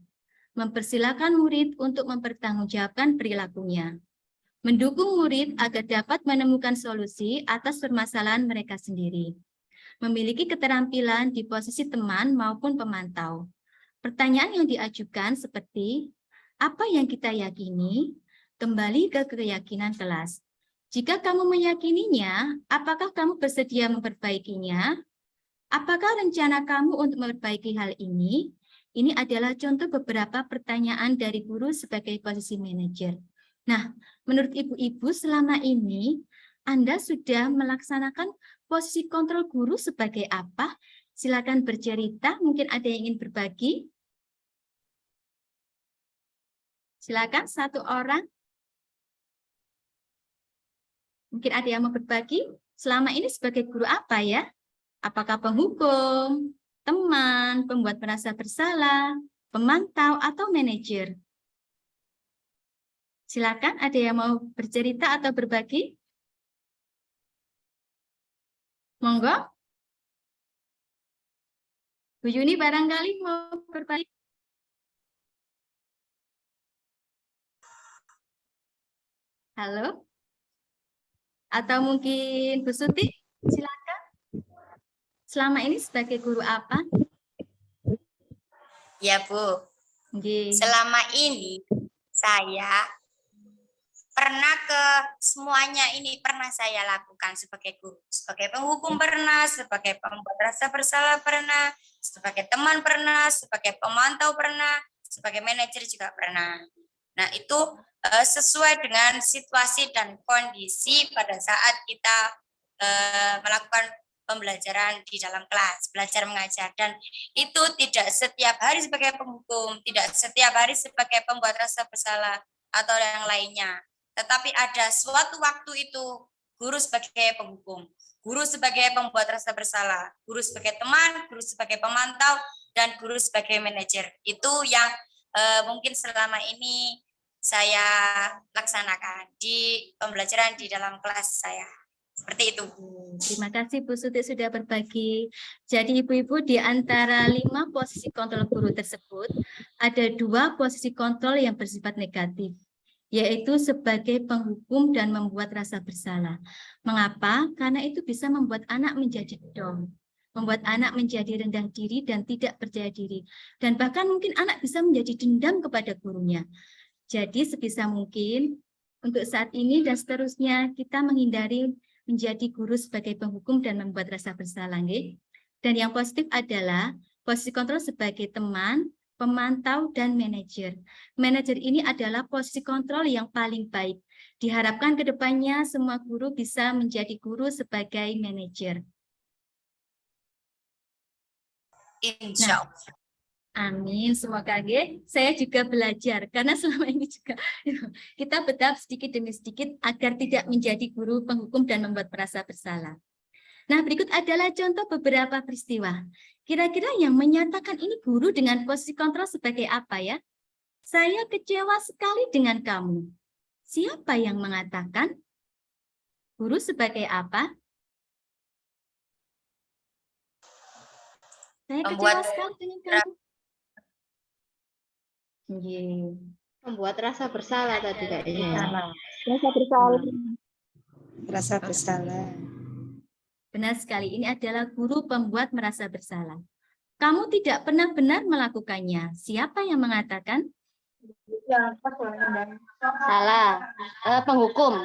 Mempersilakan murid untuk mempertanggungjawabkan perilakunya. Mendukung murid agar dapat menemukan solusi atas permasalahan mereka sendiri. Memiliki keterampilan di posisi teman maupun pemantau. Pertanyaan yang diajukan seperti, apa yang kita yakini? Kembali ke keyakinan kelas. Jika kamu meyakininya, apakah kamu bersedia memperbaikinya? Apakah rencana kamu untuk memperbaiki hal ini? Ini adalah contoh beberapa pertanyaan dari guru sebagai posisi manajer. Nah, menurut ibu-ibu selama ini, Anda sudah melaksanakan posisi kontrol guru sebagai apa? Silakan bercerita, mungkin ada yang ingin berbagi. Silakan satu orang. Mungkin ada yang mau berbagi. Selama ini sebagai guru apa ya? Apakah penghukum, teman, pembuat merasa bersalah, pemantau, atau manajer? Silakan, ada yang mau bercerita atau berbagi? Monggo. Bu Yuni barangkali mau berbagi. Halo? Atau mungkin Bu Suti, silakan. Selama ini sebagai guru apa? Ya, Bu. Nggih. Selama ini saya pernah semuanya ini pernah saya lakukan sebagai guru. Sebagai penghukum pernah, sebagai pembuat rasa bersalah pernah, sebagai teman pernah, sebagai pemantau pernah, sebagai manajer juga pernah. Nah, itu sesuai dengan situasi dan kondisi pada saat kita melakukan pembelajaran di dalam kelas, belajar mengajar. Dan itu tidak setiap hari sebagai penghukum, tidak setiap hari sebagai pembuat rasa bersalah atau yang lainnya. Tetapi ada suatu waktu itu guru sebagai penghukum, guru sebagai pembuat rasa bersalah, guru sebagai teman, guru sebagai pemantau, dan guru sebagai manajer. Itu yang mungkin selama ini saya laksanakan di pembelajaran di dalam kelas saya. Seperti itu. Terima kasih Bu Suti sudah berbagi. Jadi ibu-ibu di antara 5 posisi kontrol guru tersebut, ada 2 posisi kontrol yang bersifat negatif, yaitu sebagai penghukum dan membuat rasa bersalah. Mengapa? Karena itu bisa membuat anak menjadi down, membuat anak menjadi rendah diri dan tidak percaya diri. Dan bahkan mungkin anak bisa menjadi dendam kepada gurunya. Jadi sebisa mungkin untuk saat ini dan seterusnya kita menghindari menjadi guru sebagai penghukum dan membuat rasa bersalah. Dan yang positif adalah posisi kontrol sebagai teman, pemantau, dan manajer. Manajer ini adalah posisi kontrol yang paling baik. Diharapkan ke depannya semua guru bisa menjadi guru sebagai manajer. Insya Allah. Amin, semoga saya juga belajar karena selama ini juga kita bertahap sedikit demi sedikit agar tidak menjadi guru penghukum dan membuat merasa bersalah. Nah, berikut adalah contoh beberapa peristiwa. Kira-kira yang menyatakan ini guru dengan posisi kontrol sebagai apa ya? Saya kecewa sekali dengan kamu. Siapa yang mengatakan? Guru sebagai apa? Saya kecewa sekali dengan kamu. Membuat rasa bersalah tadi kayaknya. Rasa bersalah. Rasa bersalah. Benar sekali, ini adalah guru pembuat merasa bersalah. Kamu tidak pernah benar melakukannya. Siapa yang mengatakan? Salah. Penghukum.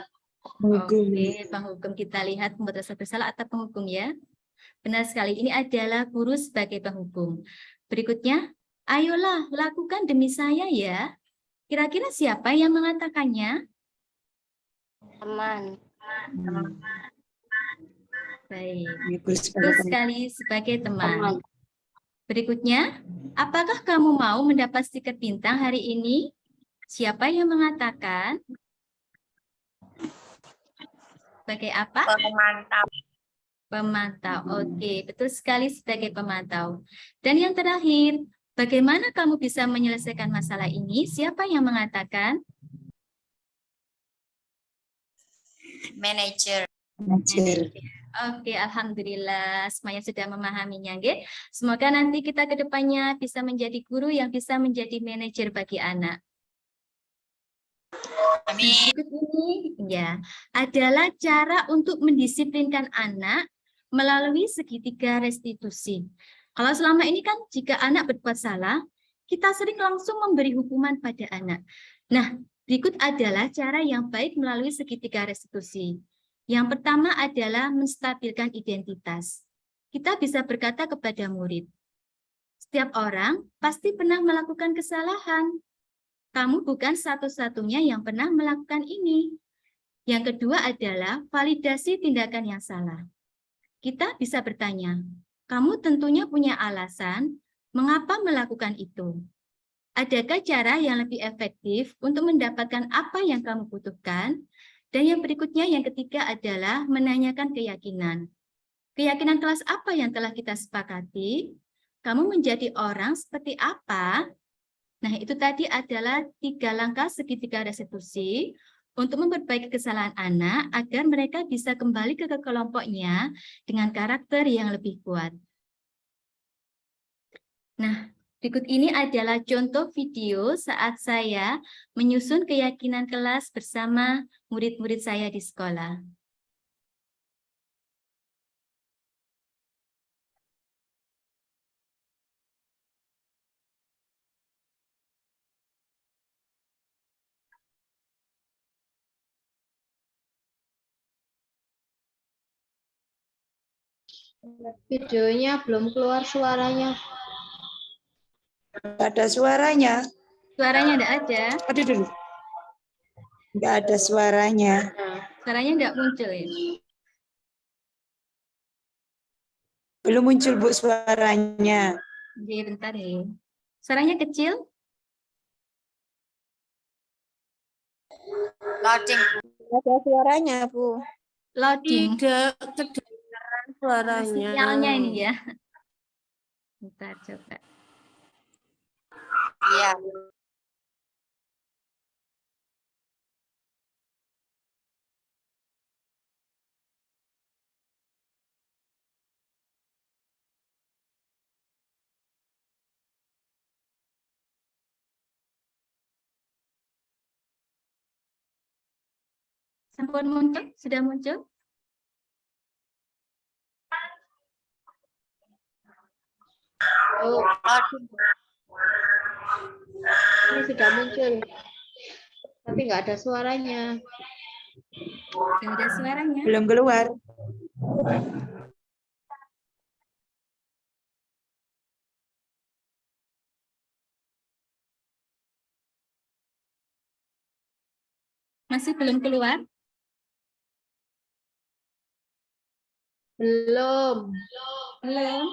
Oke, penghukum. Kita lihat pembuat rasa bersalah atau penghukum ya. Benar sekali, ini adalah guru sebagai penghukum. Berikutnya, ayolah lakukan demi saya ya. Kira-kira siapa yang mengatakannya? Teman. Baik, betul sekali sebagai teman. Berikutnya, apakah kamu mau mendapat stiker bintang hari ini? Siapa yang mengatakan? Sebagai apa? Pemantau. Pemantau. Oke, betul sekali sebagai pemantau. Dan yang terakhir, bagaimana kamu bisa menyelesaikan masalah ini? Siapa yang mengatakan? Manager. Manajer. Oke, alhamdulillah semuanya sudah memahaminya, nggih. Semoga nanti kita ke depannya bisa menjadi guru yang bisa menjadi manajer bagi anak. Amin. Berikut ini ya adalah cara untuk mendisiplinkan anak melalui segitiga restitusi. Kalau selama ini kan jika anak berbuat salah, kita sering langsung memberi hukuman pada anak. Nah, berikut adalah cara yang baik melalui segitiga restitusi. Yang pertama adalah menstabilkan identitas. Kita bisa berkata kepada murid, setiap orang pasti pernah melakukan kesalahan. Kamu bukan satu-satunya yang pernah melakukan ini. Yang kedua adalah validasi tindakan yang salah. Kita bisa bertanya, kamu tentunya punya alasan mengapa melakukan itu. Adakah cara yang lebih efektif untuk mendapatkan apa yang kamu butuhkan? Dan yang berikutnya, yang ketiga adalah menanyakan keyakinan. Keyakinan kelas apa yang telah kita sepakati? Kamu menjadi orang seperti apa? Nah, itu tadi adalah 3 langkah segitiga restitusi untuk memperbaiki kesalahan anak agar mereka bisa kembali ke kelompoknya dengan karakter yang lebih kuat. Nah, berikut ini adalah contoh video saat saya menyusun keyakinan kelas bersama murid-murid saya di sekolah. Videonya belum keluar suaranya. Nggak ada suaranya. Suaranya tidak ada, Aduh, dulu. Nggak ada suaranya. suaranya tidak muncul ya. Belum muncul, Bu, suaranya. Jadi bentar ya. Suaranya kecil? Loading. Nggak ada suaranya, Bu. Loading. Tidak kedengaran suaranya. Sinyalnya ini ya. Bentar coba. Iya. Sampun muncul? Sudah muncul? Oh, Loading. ini sudah muncul. Tapi nggak ada suaranya. Tidak ada suaranya. Belum keluar. Masih belum keluar? Belum. Belum.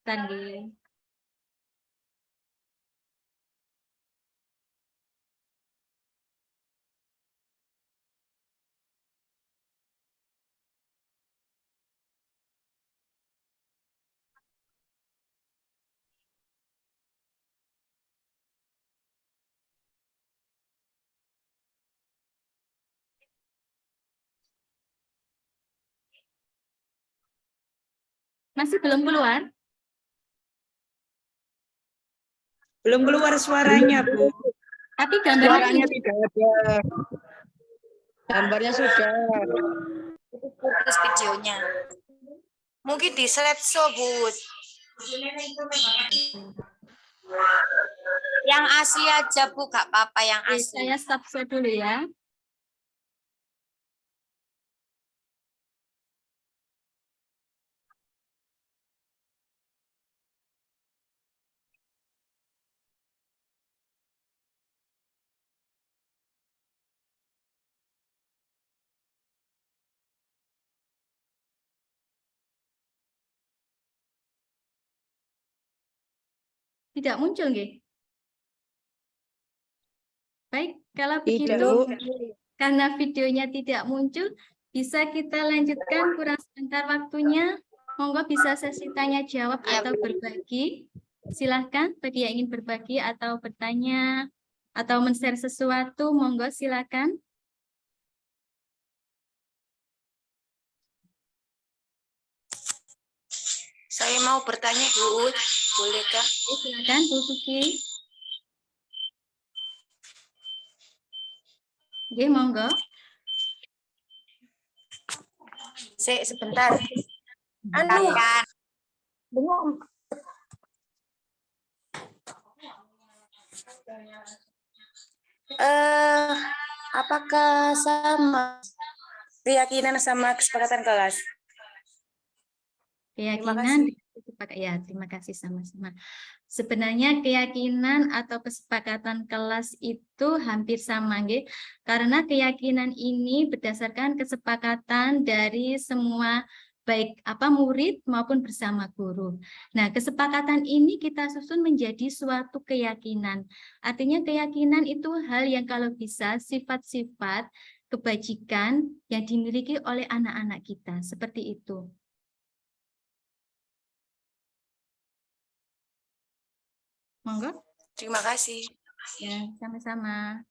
Tadi. Masih belum keluar? Belum keluar suaranya, Bu. Tapi gambarnya Suaranya tidak ada. Gambarnya sudah. Putus videonya. Mungkin di slideshow, Bu. Yang asli aja, Bu. Gak apa-apa yang Oke, asli. saya stop share dulu ya. Tidak muncul, nggih? Baik, kalau Tidak, begitu, Bu. karena videonya tidak muncul, bisa kita lanjutkan kurang sebentar waktunya. Monggo bisa sesi tanya jawab atau berbagi. Silahkan bagi yang ingin berbagi atau bertanya atau men-share sesuatu, monggo silakan. Saya mau bertanya, Bu Ut. Bolehkah? Silakan, Bu Suki. Oke, monggo. Sebentar. Anu, Silakan. apakah sama keyakinan sama kesepakatan kelas? Keyakinan, ya terima kasih sama-sama. Sebenarnya keyakinan atau kesepakatan kelas itu hampir sama, nggih. Karena keyakinan ini berdasarkan kesepakatan dari semua baik murid maupun bersama guru. Nah, kesepakatan ini kita susun menjadi suatu keyakinan. Artinya keyakinan itu hal yang kalau bisa sifat-sifat kebajikan yang dimiliki oleh anak-anak kita, seperti itu. Monggo. Terima kasih. Ya, sama-sama.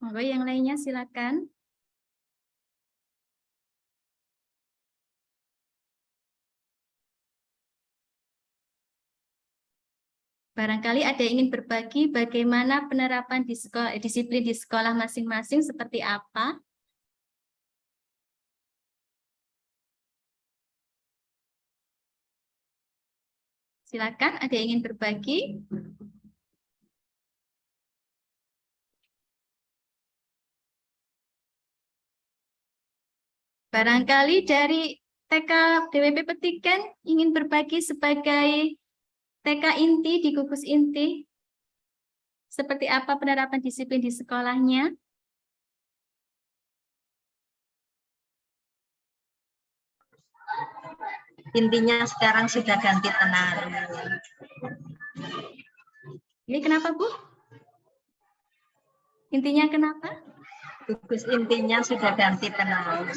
Monggo yang lainnya silakan. Barangkali ada yang ingin berbagi bagaimana penerapan di sekolah, disiplin di sekolah masing-masing seperti apa? Silakan, ada yang ingin berbagi? Barangkali dari TK DWP Petiken ingin berbagi sebagai TK inti di gugus inti. Seperti apa penerapan disiplin di sekolahnya? Intinya sekarang sudah ganti tenaru. Ini kenapa, Bu? Intinya kenapa? Gugus intinya sudah ganti tenaru.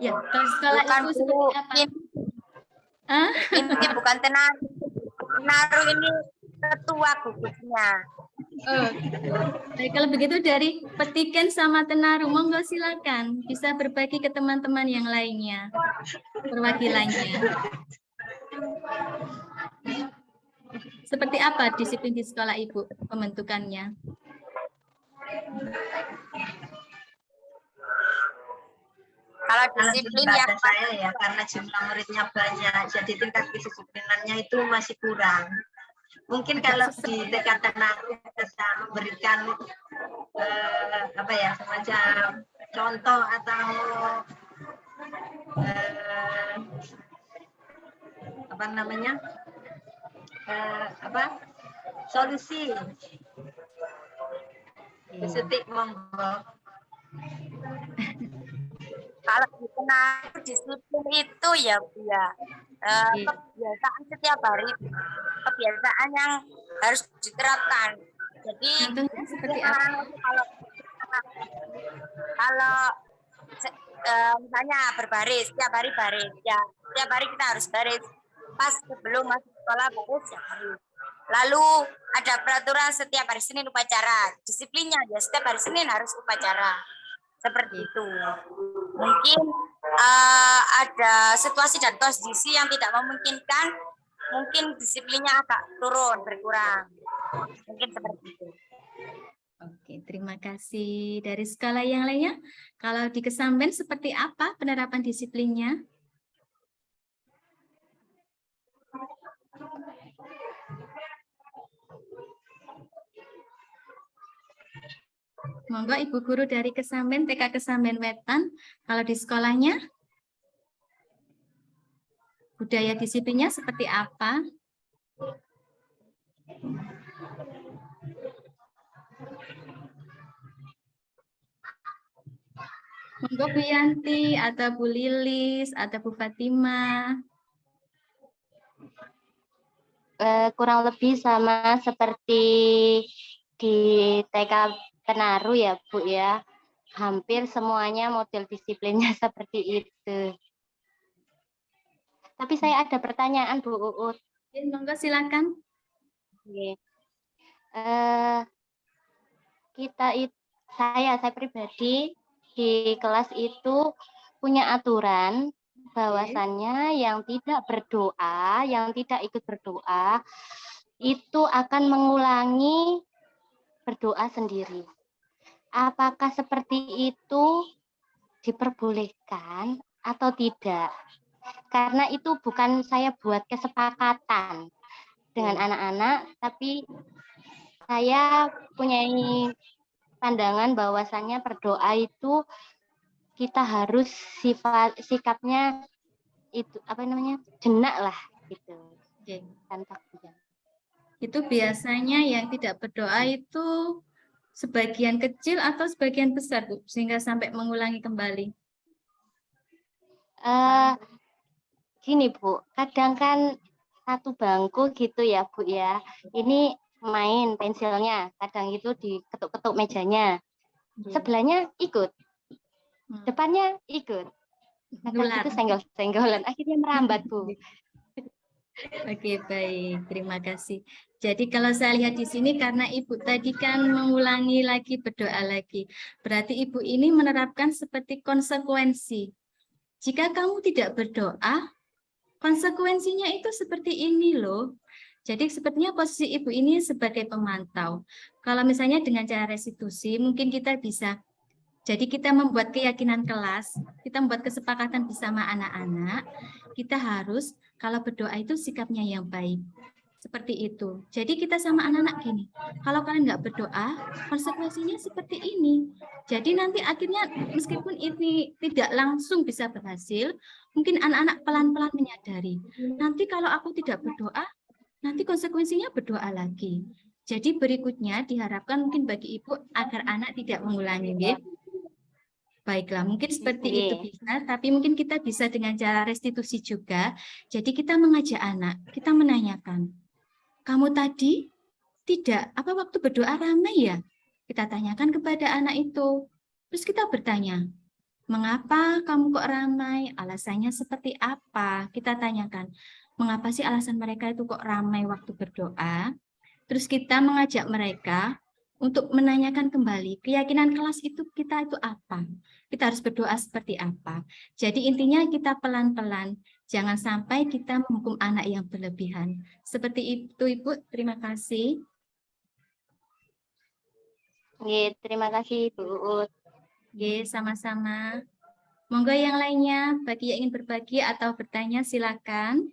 Ya, kalau sekolah Bukan, itu Bu. seperti apa? Ini bukan tenaru. Tenaru ini ketua gugusnya. Oh. Baik, kalau begitu dari Petiken sama Tenaru, monggo silakan bisa berbagi ke teman-teman yang lainnya, perwakilannya. Seperti apa disiplin di sekolah Ibu pembentukannya? Kalau disiplin ya saya ya karena jumlah muridnya banyak, jadi tingkat kedisiplinannya itu masih kurang. Mungkin kalau di TK Tenaru bisa memberikan semacam contoh atau solusi. Setik monggo. Kalau di Tenaru disiplin itu ya Bu ya, kebiasaan setiap hari, kebiasaan yang harus diterapkan. Jadi seperti apa? Kalau misalnya berbaris, setiap hari baris, ya setiap hari kita harus baris. Pas sebelum masuk sekolah baris ya baris. Lalu ada peraturan setiap hari Senin upacara, disiplinnya ya setiap hari Senin harus upacara. Seperti itu. Mungkin ada situasi dan kondisi yang tidak memungkinkan, mungkin disiplinnya agak turun, berkurang. Mungkin seperti itu. Oke, terima kasih. Dari skala yang lainnya, kalau di Kesamben seperti apa penerapan disiplinnya? Monggo Ibu Guru dari Kesamben, TK Kesamben Wetan, kalau di sekolahnya, budaya disiplinnya seperti apa? Monggo Bu Yanti, atau Bu Lilis, atau Bu Fatima. kurang lebih sama seperti di TK Tenaru ya Bu ya. Hampir semuanya model disiplinnya seperti itu. Tapi saya ada pertanyaan Bu Uut. Monggo silakan. Oke. Saya pribadi di kelas itu punya aturan bahwasannya yang tidak berdoa, yang tidak ikut berdoa itu akan mengulangi berdoa sendiri. Apakah seperti itu diperbolehkan atau tidak? Karena itu bukan saya buat kesepakatan dengan anak-anak, tapi saya punya pandangan bahwasannya berdoa itu kita harus sikapnya itu jenak lah gitu. Tanpa hujan. Itu biasanya yang tidak berdoa itu sebagian kecil atau sebagian besar, Bu, sehingga sampai mengulangi kembali? Gini Bu, kadang kan satu bangku gitu ya Bu ya. Ini main pensilnya, kadang itu diketuk-ketuk mejanya. Sebelahnya ikut, depannya ikut. Kadang itu senggol-senggolan, akhirnya merambat Bu. Oke, baik. Terima kasih. Jadi kalau saya lihat di sini karena Ibu tadi kan mengulangi lagi, berdoa lagi. Berarti Ibu ini menerapkan seperti konsekuensi. Jika kamu tidak berdoa, konsekuensinya itu seperti ini loh. Jadi sepertinya posisi Ibu ini sebagai pemantau. Kalau misalnya dengan cara restitusi, mungkin kita bisa. Jadi kita membuat keyakinan kelas, kita membuat kesepakatan bersama anak-anak, kita harus kalau berdoa itu sikapnya yang baik. Seperti itu. Jadi kita sama anak-anak gini, kalau kalian nggak berdoa, konsekuensinya seperti ini. Jadi nanti akhirnya meskipun ini tidak langsung bisa berhasil, mungkin anak-anak pelan-pelan menyadari. Nanti kalau aku tidak berdoa, nanti konsekuensinya berdoa lagi. Jadi berikutnya diharapkan mungkin bagi Ibu agar anak tidak mengulangi. Baiklah, mungkin seperti itu bisa, tapi mungkin kita bisa dengan cara restitusi juga. Jadi kita mengajak anak, kita menanyakan, kamu tadi tidak, apa waktu berdoa ramai ya? Kita tanyakan kepada anak itu. Terus kita bertanya, mengapa kamu kok ramai? Alasannya seperti apa? Kita tanyakan, mengapa sih alasan mereka itu kok ramai waktu berdoa? Terus kita mengajak mereka untuk menanyakan kembali, keyakinan kelas itu kita itu apa? Kita harus berdoa seperti apa? Jadi intinya kita pelan-pelan, jangan sampai kita menghukum anak yang berlebihan. Seperti itu Ibu, terima kasih. Terima kasih Bu Uut. Sama-sama. Monggo yang lainnya, bagi yang ingin berbagi atau bertanya silakan.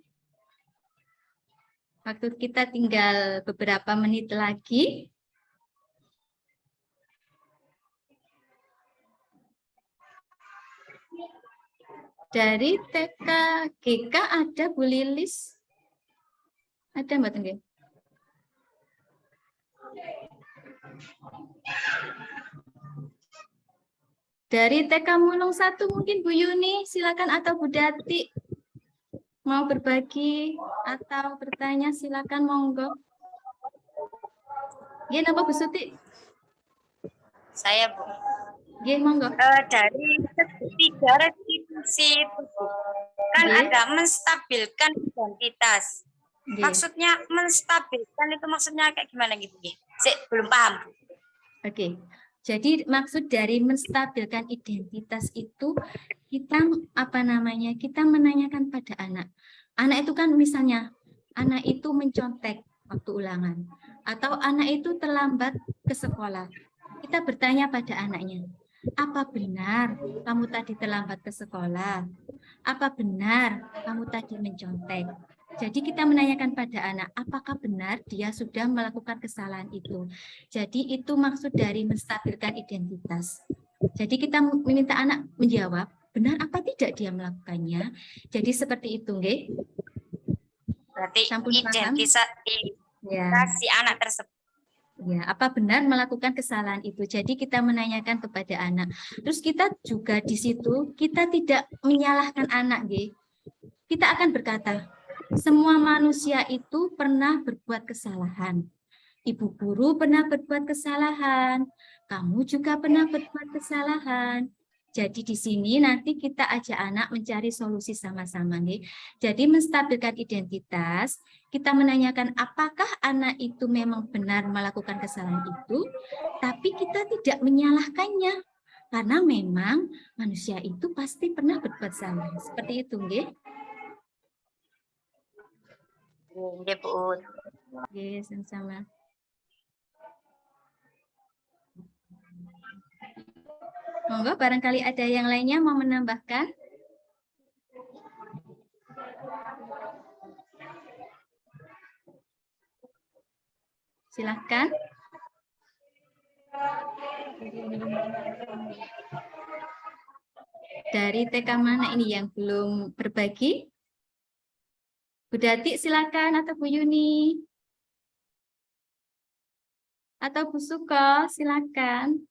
Waktu kita tinggal beberapa menit lagi. Dari TK GK ada Bu Lilis? Ada Mbak Tengge? Dari TK Mulung 1 mungkin Bu Yuni, silakan, atau Bu Dati mau berbagi atau bertanya silakan, monggo. Gimana Bu Suti? Saya Bu. Monggo. Dari ketiga restitusi itu kan ada menstabilkan identitas. Maksudnya menstabilkan itu maksudnya kayak gimana gitu? Belum paham. Oke. Jadi maksud dari menstabilkan identitas itu kita kita menanyakan pada anak. Anak itu kan misalnya anak itu mencontek waktu ulangan atau anak itu terlambat ke sekolah. Kita bertanya pada anaknya, apa benar kamu tadi terlambat ke sekolah? Apa benar kamu tadi mencontek? Jadi kita menanyakan pada anak, apakah benar dia sudah melakukan kesalahan itu? Jadi itu maksud dari menstabilkan identitas. Jadi kita meminta anak menjawab, benar apa tidak dia melakukannya? Jadi seperti itu, nggih? Berarti identitas si anak tersebut. Ya, apa benar melakukan kesalahan itu? Jadi kita menanyakan kepada anak. Terus kita juga di situ kita tidak menyalahkan anak, nggih. Kita akan berkata, Semua manusia itu pernah berbuat kesalahan. Ibu guru pernah berbuat kesalahan. Kamu juga pernah berbuat kesalahan. Jadi di sini nanti kita ajak anak mencari solusi sama-sama. Jadi menstabilkan identitas, kita menanyakan apakah anak itu memang benar melakukan kesalahan itu, tapi kita tidak menyalahkannya. Karena memang manusia itu pasti pernah berbuat salah. Seperti itu, nggih. Nggih, Bu. Nggih, sama-sama. Monggo, barangkali ada yang lainnya mau menambahkan? Silahkan. Dari TK mana ini yang belum berbagi? Bu Dati silakan, atau Bu Yuni. Atau Bu Suko silakan.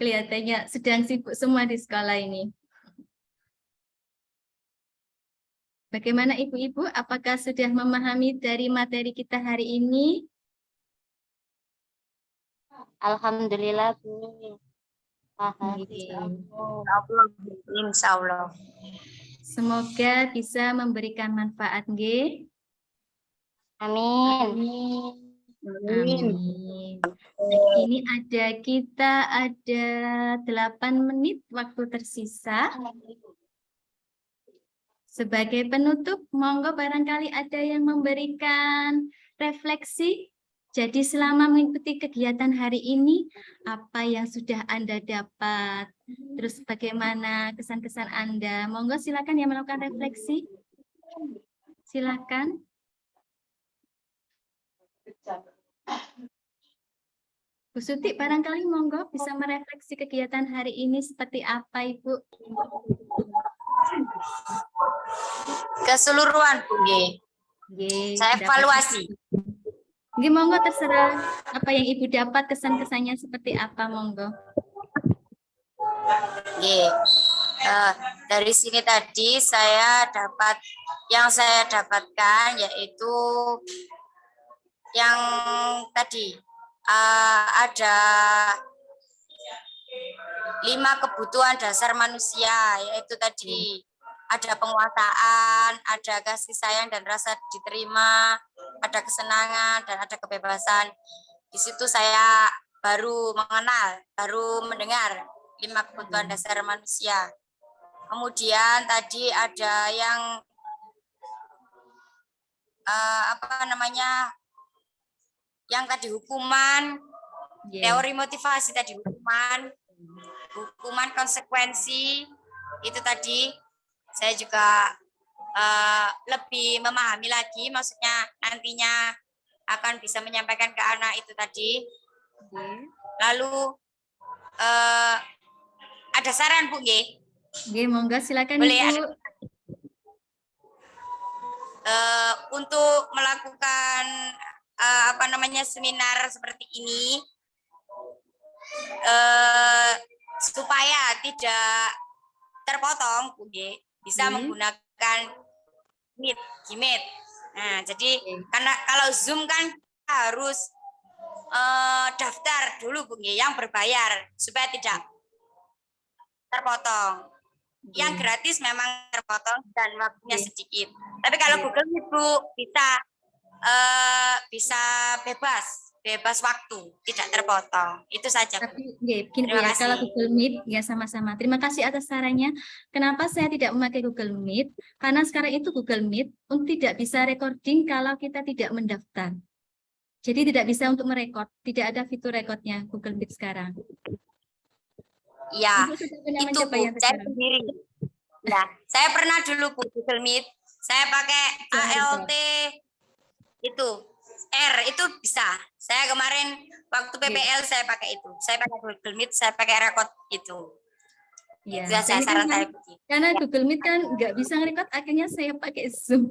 Kelihatannya sedang sibuk semua di sekolah ini. Bagaimana Ibu-ibu? Apakah sudah memahami dari materi kita hari ini? Alhamdulillah, Bu. Paham. Insya Allah. Semoga bisa memberikan manfaat, nggih. Amin. Amin. Nah, ini kita ada 8 menit waktu tersisa. Sebagai penutup, monggo barangkali ada yang memberikan refleksi. Jadi selama mengikuti kegiatan hari ini, apa yang sudah Anda dapat? Terus bagaimana kesan-kesan Anda? Monggo silakan yang melakukan refleksi. Silakan. Bu Suti, barangkali monggo bisa merefleksi kegiatan hari ini seperti apa, Ibu? Keseluruhan, Bu. Nggih. Saya evaluasi. Nggih, monggo terserah apa yang Ibu dapat, kesan-kesannya seperti apa, monggo. Nggih. Dari sini tadi yang saya dapatkan yaitu yang tadi ada 5 kebutuhan dasar manusia, yaitu tadi ada penguasaan, ada kasih sayang dan rasa diterima, ada kesenangan dan ada kebebasan. Di situ saya baru mendengar 5 kebutuhan dasar manusia. Kemudian tadi ada yang yang tadi hukuman, teori motivasi tadi hukuman konsekuensi, itu tadi saya juga lebih memahami lagi, maksudnya nantinya akan bisa menyampaikan ke anak itu tadi. Lalu ada saran, Bu, nggih? Nggih, monggo silakan, Boleh, Ibu. Untuk melakukan seminar seperti ini supaya tidak terpotong, Bu, nggih, bisa menggunakan Meet. Nah, jadi karena kalau Zoom kan harus daftar dulu, Bu, nggih, yang berbayar supaya tidak terpotong. Yang gratis memang terpotong dan waktunya sedikit. Tapi kalau Google Meet, Bu, bisa bebas waktu, tidak terpotong. Itu saja. Tapi begini, Bu, ya, kalau Google Meet ya sama-sama. Terima kasih atas sarannya. Kenapa saya tidak memakai Google Meet? Karena sekarang itu Google Meet tidak bisa recording kalau kita tidak mendaftar. Jadi tidak bisa untuk merekod, tidak ada fitur rekodnya Google Meet sekarang. Ya, itu, Bu, saya sendiri. Ya, saya pernah dulu, Bu, Google Meet. Saya pakai ALT itu. itu bisa. Saya kemarin waktu PPL saya pakai itu. Saya pakai Google Meet, saya pakai record itu. Ya, saya saran saya begini. Karena Google Meet kan nggak bisa ngerekod, akhirnya saya pakai Zoom.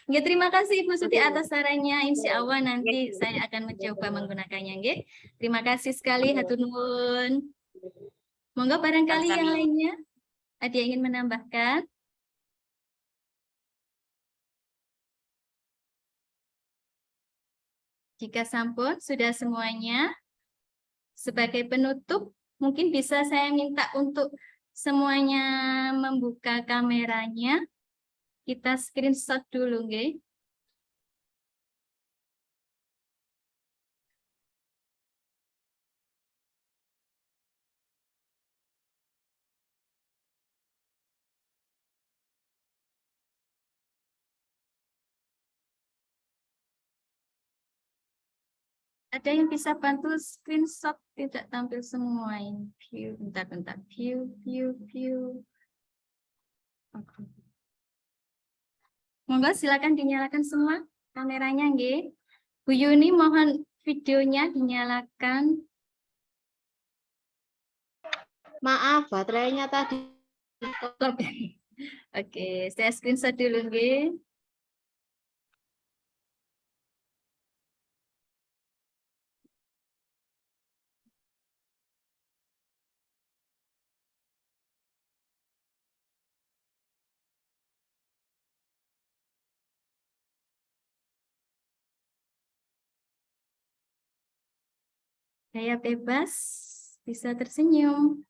Ya, terima kasih Ibu Suti atas sarannya. Insya Allah nanti saya akan mencoba menggunakannya. Nggih. Terima kasih sekali, hatur nuwun. Monggo barangkali yang lainnya. Ada yang ingin menambahkan? Jika sampun sudah semuanya, sebagai penutup, mungkin bisa saya minta untuk semuanya membuka kameranya. Kita screenshot dulu, nggih. Ada yang bisa bantu screenshot, tidak tampil semua ini. View, bentar. View. Oke. Monggo silakan dinyalakan semua kameranya, nggih. Bu Yuni mohon videonya dinyalakan. Maaf, baterainya tadi. Oke, saya screenshot dulu, nggih. Gaya bebas, bisa tersenyum.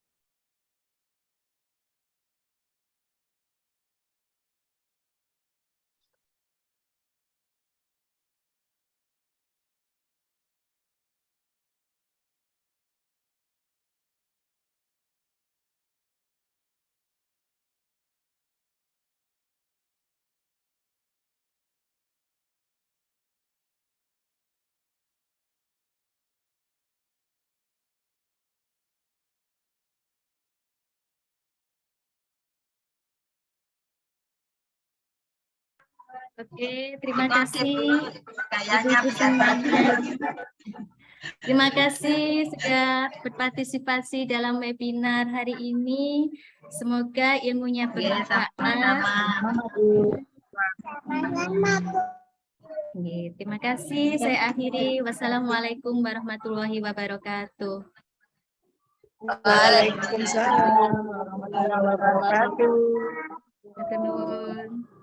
Oke, terima kasih. Kayaknya Ibu-ibu bisa semuanya. Terima kasih sudah berpartisipasi dalam webinar hari ini. Semoga ilmunya bermanfaat. Terima kasih. Saya akhiri. Wassalamualaikum warahmatullahi wabarakatuh. Waalaikumsalam warahmatullahi wabarakatuh. Terima kasih.